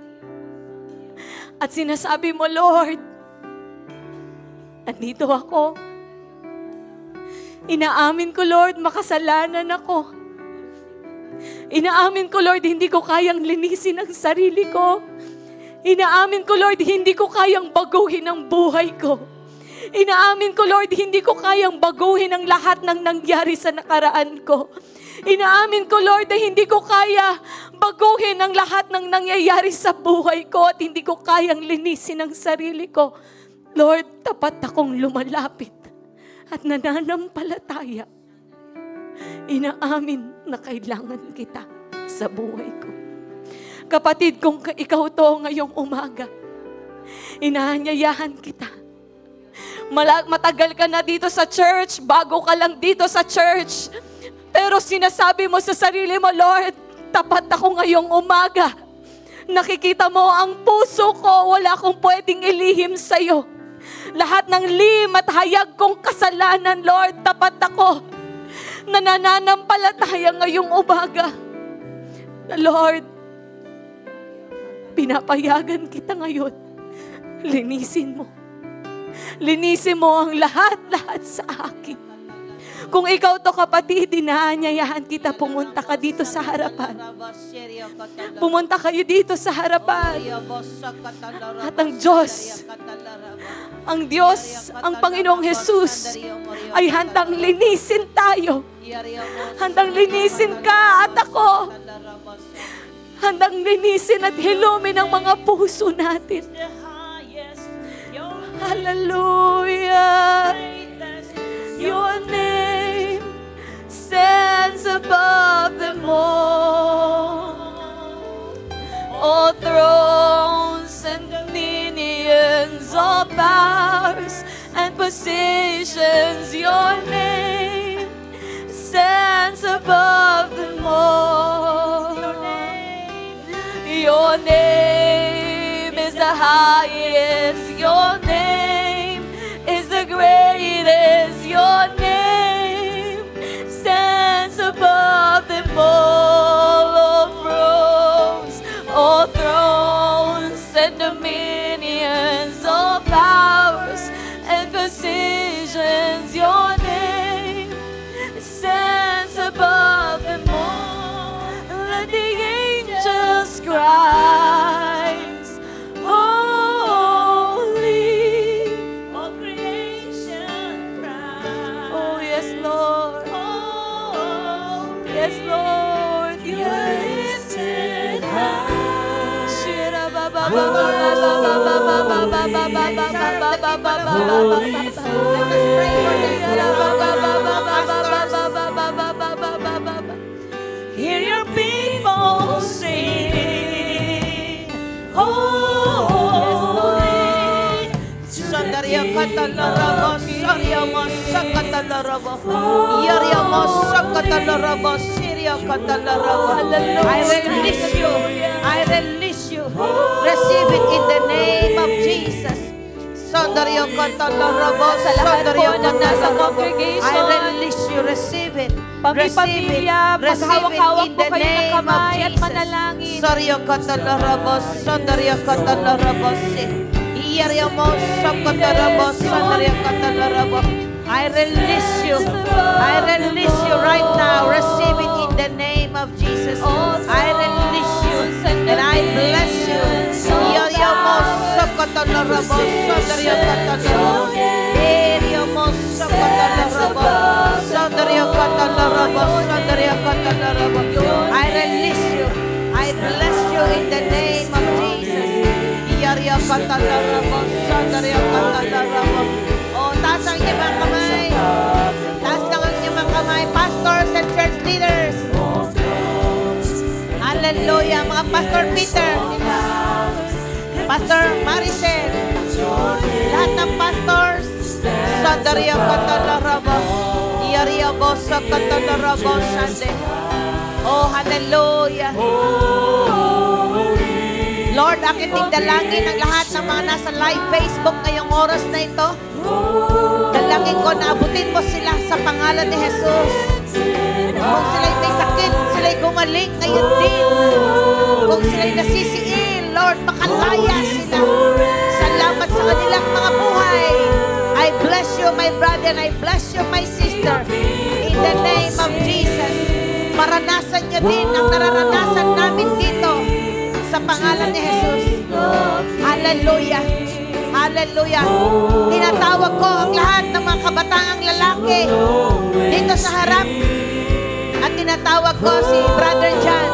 At sinasabi mo, Lord, andito ako. Inaamin ko, Lord, makasalanan ako. Inaamin ko, Lord, hindi ko kayang linisin ang sarili ko. Inaamin ko, Lord, hindi ko kayang baguhin ang buhay ko. Inaamin ko, Lord, hindi ko kayang baguhin ang lahat ng nangyari sa nakaraan ko. Inaamin ko, Lord, na hindi ko kaya baguhin ang lahat ng nangyayari sa buhay ko at hindi ko kayang linisin ang sarili ko. Lord, tapat akong lumalapit at nananampalataya. Inaamin na kailangan kita sa buhay ko. Kapatid, kung ikaw to ngayong umaga, inaanyayahan kita. Matagal ka na dito sa church, bago ka lang dito sa church, pero sinasabi mo sa sarili mo, Lord, tapat ako ngayong umaga. Nakikita mo ang puso ko, wala akong pwedeng ilihim sa'yo. Lahat ng lim at hayag kong kasalanan, Lord, tapat ako. Nananampalataya ngayong umaga. Lord, pinapayagan kita ngayon. Linisin mo. Linisin mo ang lahat-lahat sa akin. Kung ikaw to kapatid, inaanyayahan kita, pumunta ka dito sa harapan. Pumunta kayo dito sa harapan. At ang Diyos, ang Panginoong Jesus, ay handang linisin tayo. Handang linisin ka at ako. Handang linisin at hilumin ang mga puso natin. Hallelujah. Your name stands above them all. All thrones and dominions, all powers and positions, your name stands above them all. Your name is the highest, your name is the greatest, your name stands above them all. All thrones and dominions, all powers and positions, your name stands above them all. Let the angels cry, holy, all creation cries. Oh yes, Lord. Oh yes, Lord. You are lifted high. Hear your people sing, holy. Sandaria katalaraba, saria masakataraba, yaria masakataraba, siria kataraba. I release you. I release you. Receive it in the name of Jesus. Sandaria katalaraba, sandaria kataraba. I release you. Receive it. Pamilya, maghawak-hawak po kayo ng kamay at manalangin. Saria katalaraba, sandaria kataraba, yaria masakataraba, sandaria kataraba. I release you. I release you right now. Receive it in the name of Jesus. I release you and I bless you. Yaria masakataraba, sandaria kataraba. Yaria masakataraba, sandaria kataraba, sandaria kataraba. I release you. I bless you in the name of Jesus. Yaria kataraba, sandaria kataraba. Oh, taas ang inyong mga kamay. Taas lang ang inyong mga kamay. Pastors and church leaders. Hallelujah. Mga Pastor Peter. Pastor Maricel. Lahat ng pastors. Sandaria katalaraba. Iaria bosa katalaraba. Sande. Oh, hallelujah. Lord, aking dalangin ang lahat ng mga nasa live Facebook ngayong oras na ito. Dalangin ko na abutin mo sila sa pangalan ni Jesus. Kung sila'y may sakit, sila'y gumaling ngayon din. Kung sila'y nasisiil, Lord, makalaya sila. Salamat sa kanilang mga buhay. I bless you, my brother, and I bless you, my sister. In the name of Jesus. Maranasan nyo din ang nararanasan namin dito sa pangalan ni Jesus. Hallelujah. Hallelujah. Tinatawag ko ang lahat ng mga kabataang lalaki dito sa harap. At tinatawag ko si Brother John.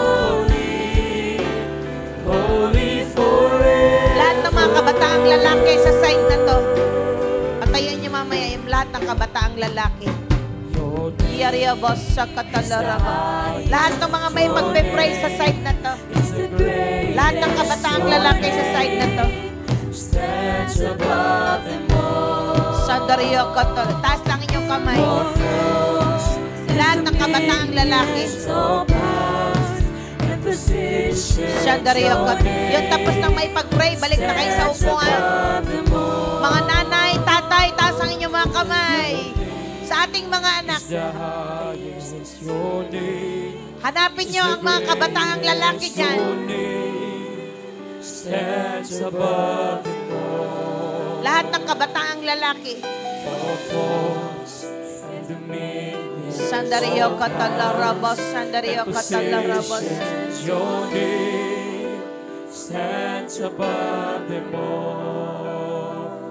Lahat ng mga kabataang lalaki sa side na to. Patayin niyo mamaya yung lahat ng kabataang lalaki. Lahat ng mga may magpe-pray sa side na to. Lahat ng kabataang lalaki sa side na to. Sandario Katol. Taas lang inyong kamay. Lahat ng kabataang lalaki. Sandario Katol. Yung tapos nang may pag-pray, balik na kayo sa upuan. Mga nanay, tatay, taas ang inyong mga kamay. Sa ating mga anak. Hanapin nyo ang mga kabataang lalaki dyan. Lahat ng kabataang lalaki. Sandario Catalarabos, Sandario Catalarabos.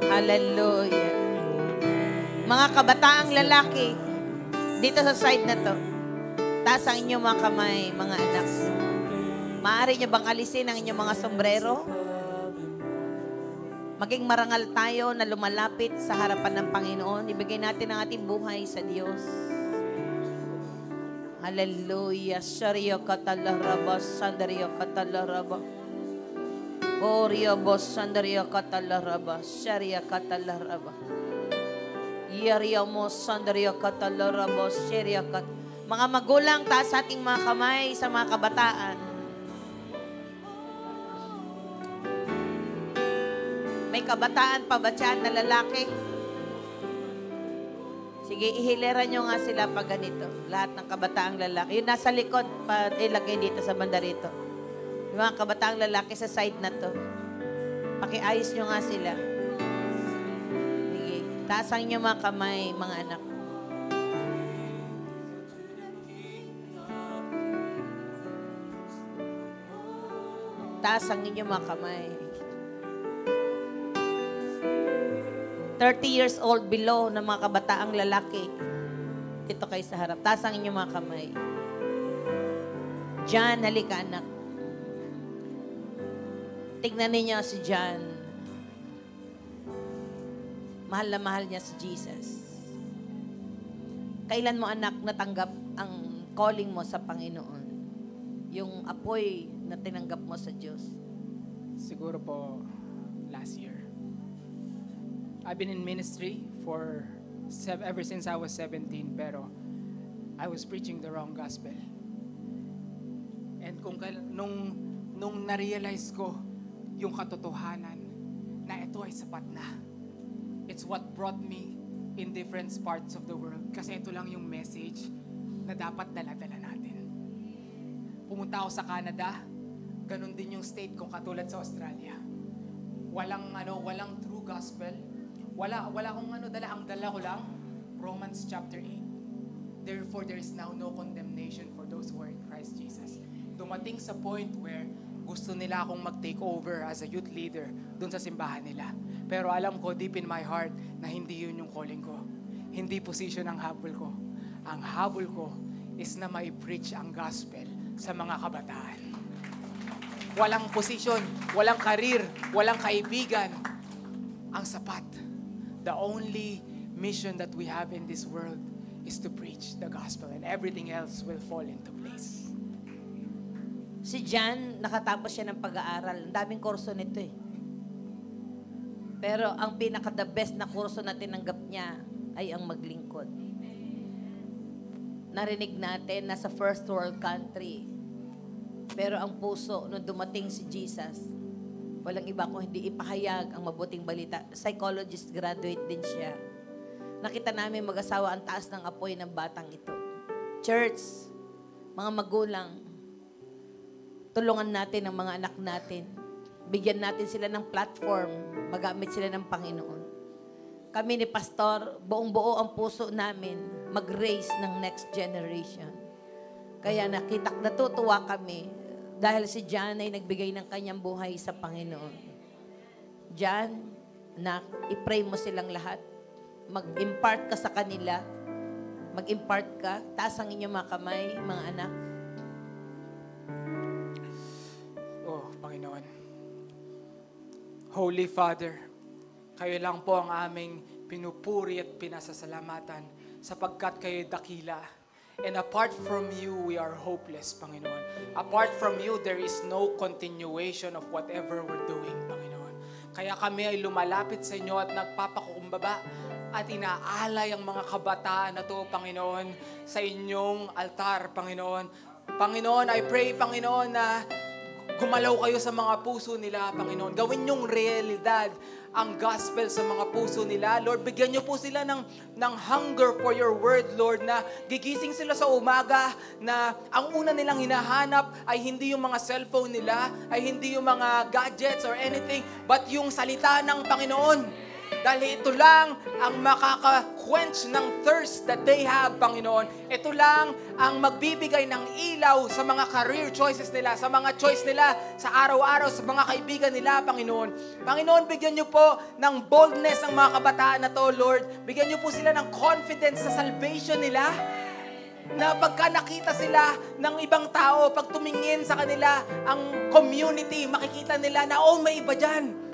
Hallelujah. Mga kabataang lalaki, dito sa side na to, taas ang inyong mga kamay, mga anak. Maaari nyo bang alisin ang inyong mga sombrero? Maging marangal tayo na lumalapit sa harapan ng Panginoon. Ibigay natin ang ating buhay sa Diyos. Hallelujah. Shario Catalarabas, Sandario Catalarabas. Orio Bos, Sandario Catalarabas, Sharia Catalarabas. Yaria mo, Sandario Catalarabas, Sharia Cat. Mga magulang, taas ating mga kamay sa mga kabataan. May kabataan pa ba dyan na lalaki? Sige, ihiliran nyo nga sila pag ganito. Lahat ng kabataang lalaki. Yung nasa likod, ilagay dito sa banda rito. Yung mga kabataang lalaki sa side na to. Pakiayos nyo nga sila. Sige, taasang nyo mga kamay, mga anak. Taasang ninyo mga kamay. 30 years old below na mga kabataang lalaki. Dito kayo sa harap. Taas ang inyong mga kamay. John, halika anak. Tignan ninyo si John. Mahal na mahal niya si Jesus. Kailan mo anak natanggap ang calling mo sa Panginoon? Yung apoy na tinanggap mo sa Diyos? Siguro po last year. I've been in ministry for ever since I was 17, pero I was preaching the wrong gospel. And nung na-realize ko yung katotohanan na ito ay sapat na, it's what brought me in different parts of the world. Kasi ito lang yung message na dapat dala-dala natin. Pumunta ako sa Canada, ganun din yung state kung katulad sa Australia. Walang true gospel. Wala akong dala. Ang dala ko lang, Romans chapter 8. Therefore, there is now no condemnation for those who are in Christ Jesus. Dumating sa point where gusto nila akong mag-take over as a youth leader dun sa simbahan nila. Pero alam ko deep in my heart na hindi yun yung calling ko. Hindi position ang habol ko. Ang habol ko is na mai-preach ang gospel sa mga kabataan. Walang position, walang karir, walang kaibigan. Ang sapat. The only mission that we have in this world is to preach the gospel, and everything else will fall into place. Si John, nakatapos siya ng pag-aaral. Ang daming kurso nito eh. Pero ang pinaka-the best na kurso na tinanggap niya ay ang maglingkod. Narinig natin, nasa first world country. Pero ang puso, nung dumating si Jesus, walang iba kung hindi ipahayag ang mabuting balita. Psychologist graduate din siya. Nakita namin mag-asawa ang taas ng apoy ng batang ito. Church, mga magulang, tulungan natin ang mga anak natin. Bigyan natin sila ng platform. Magamit sila ng Panginoon. Kami ni Pastor, buong-buo ang puso namin mag-raise ng next generation. Kaya natutuwa kami dahil si John ay nagbigay ng kanyang buhay sa Panginoon. John, i-pray mo silang lahat. Mag-impart ka sa kanila. Mag-impart ka. Taas ang inyong mga kamay, mga anak. Oh, Panginoon. Holy Father, kayo lang po ang aming pinupuri at pinasasalamatan sapagkat kayo'y dakila. And apart from you, we are hopeless, Panginoon. Apart from you, there is no continuation of whatever we're doing, Panginoon. Kaya kami ay lumalapit sa inyo at nagpapakumbaba at inaalay ang mga kabataan na to, Panginoon, sa inyong altar, Panginoon. Panginoon, I pray, Panginoon, na gumalaw kayo sa mga puso nila, Panginoon. Gawin niyong realidad ang gospel sa mga puso nila. Lord, bigyan niyo po sila ng hunger for your word, Lord, na gigising sila sa umaga na ang una nilang hinahanap ay hindi yung mga cellphone nila, ay hindi yung mga gadgets or anything, but yung salita ng Panginoon. Dahil ito lang ang makaka-quench ng thirst that they have, Panginoon. Ito lang ang magbibigay ng ilaw sa mga career choices nila, sa mga choice nila sa araw-araw, sa mga kaibigan nila, Panginoon. Panginoon, bigyan niyo po ng boldness ang mga kabataan na to, Lord. Bigyan niyo po sila ng confidence sa salvation nila. Na pagka nakita sila ng ibang tao, pag tumingin sa kanila ang community, makikita nila na, oh, may iba dyan.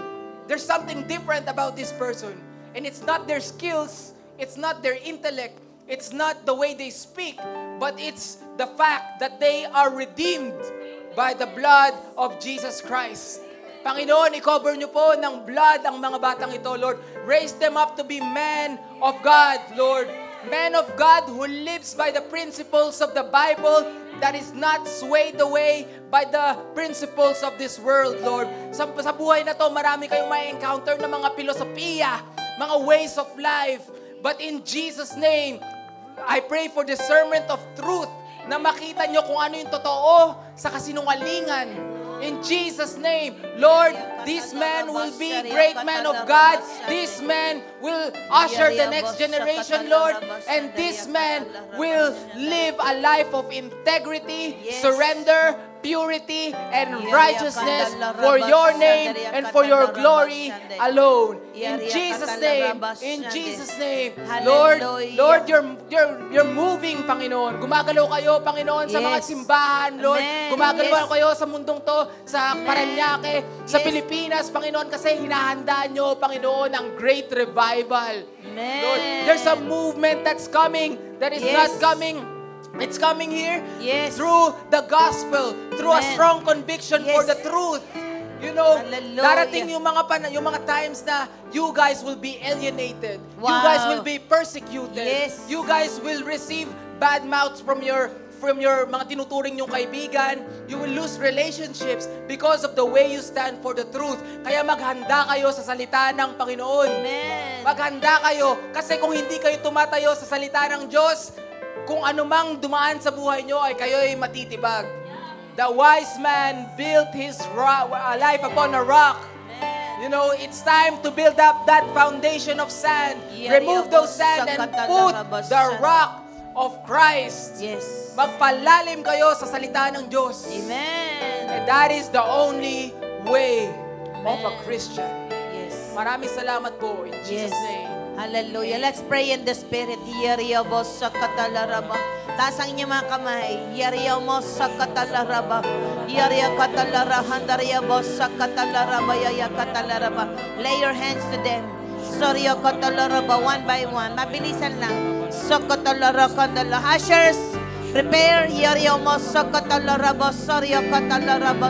There's something different about this person. And it's not their skills, it's not their intellect, it's not the way they speak, but it's the fact that they are redeemed by the blood of Jesus Christ. Panginoon, i-cover niyo po ng blood ang mga batang ito, Lord. Raise them up to be men of God, Lord. Men of God who lives by the principles of the Bible, that is not swayed away by the principles of this world, Lord. Sa buhay na to, marami kayong may encounter ng mga filosofiya, mga ways of life. But in Jesus' name, I pray for discernment of truth, na makita nyo kung ano yung totoo sa kasinungalingan. In Jesus' name, Lord, these men will be great men of God. These men will usher the next generation, Lord. And these men will live a life of integrity, surrender, purity, and righteousness for your name and for your glory alone. In Jesus' name, Lord, you're moving, Panginoon. Gumagalaw kayo, Panginoon, sa mga simbahan, Lord. Gumagalaw kayo sa mundong to, sa Parañaque, sa Pilipinas, Panginoon, kasi hinahanda nyo, Panginoon, ang great revival. Lord, there's a movement that's coming, that is not coming. It's coming here through the gospel, through a strong conviction for the truth. You know, darating yung mga times na you guys will be alienated. Wow. You guys will be persecuted. Yes. You guys will receive bad mouths from your mga tinuturing yung kaibigan. You will lose relationships because of the way you stand for the truth. Kaya maghanda kayo sa salita ng Panginoon. Amen. Maghanda kayo. Kasi kung hindi kayo tumatayo sa salita ng Diyos, kung anumang dumaan sa buhay nyo ay kayo'y matitibag. The wise man built his life upon a rock. You know, it's time to build up that foundation of sand. Remove those sand and put the rock of Christ. Yes. Magpalalim kayo sa salita ng Diyos. Amen. And that is the only way of a Christian. Yes. Maraming salamat po in Jesus' name. Hallelujah. Let's pray in the Spirit. Yariyabo sa katalaraba. Taas ang inyong mga kamay. Yariyamo sa katalaraba. Yariyakatalara. Handariyabo sa katalaraba. Yayakatalaraba. Lay your hands to them. Soriyakatalaraba. One by one. Mabilisan lang. Sa katalara kandala. Ushers, prepare. Yariyamo sa katalaraba. Soriyakatalaraba.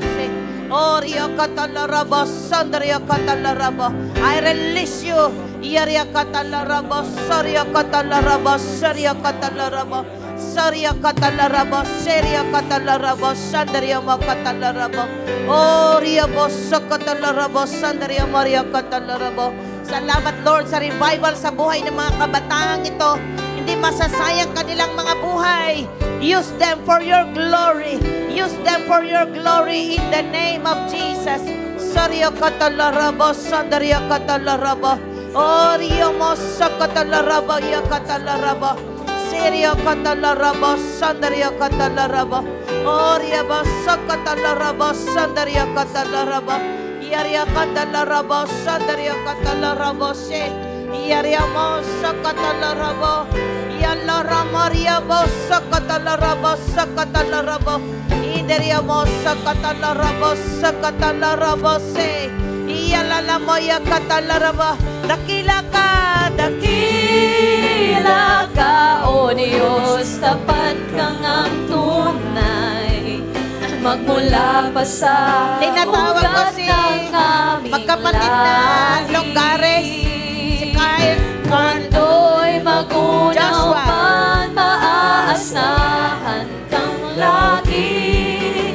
Oriyakatalaraba. Sandariyakatalaraba. I release you. Yaria katalaraba, saria katalaraba, saria katalaraba, saria katalaraba, saria katalaraba, sandaria makatalaraba, oria bossa katalaraba, sandaria maria katalaraba, Salamat, Lord, sa revival sa buhay ng mga kabataang ito. Hindi masasayang kanilang mga buhay. Use them for your glory. Use them for your glory in the name of Jesus. Soryo katalorobo, sondario katalorobo. Orio moso katalorobo, yo katalorobo. Sirio katalorobo, sondario katalorobo. Orio moso katalorobo, sondario katalorobo. Yaria katalorobo, sondario katalorobo, se. Yaria moso katalorobo. Yalora Maria bossa katalorobo, sakatalorobo. Idaria moso katalorobo, sakatalorobo, se. Iyalala moya katalorobo. Dakila ka, Dakila ka, O Diyos, tapat kang ang tunay. Magmula pa sa tinatawag ko ugat si ng aming magkapatid na Longares, si Kyle, Kando'y magunaw Joshua. man, maaasahan kang lagi.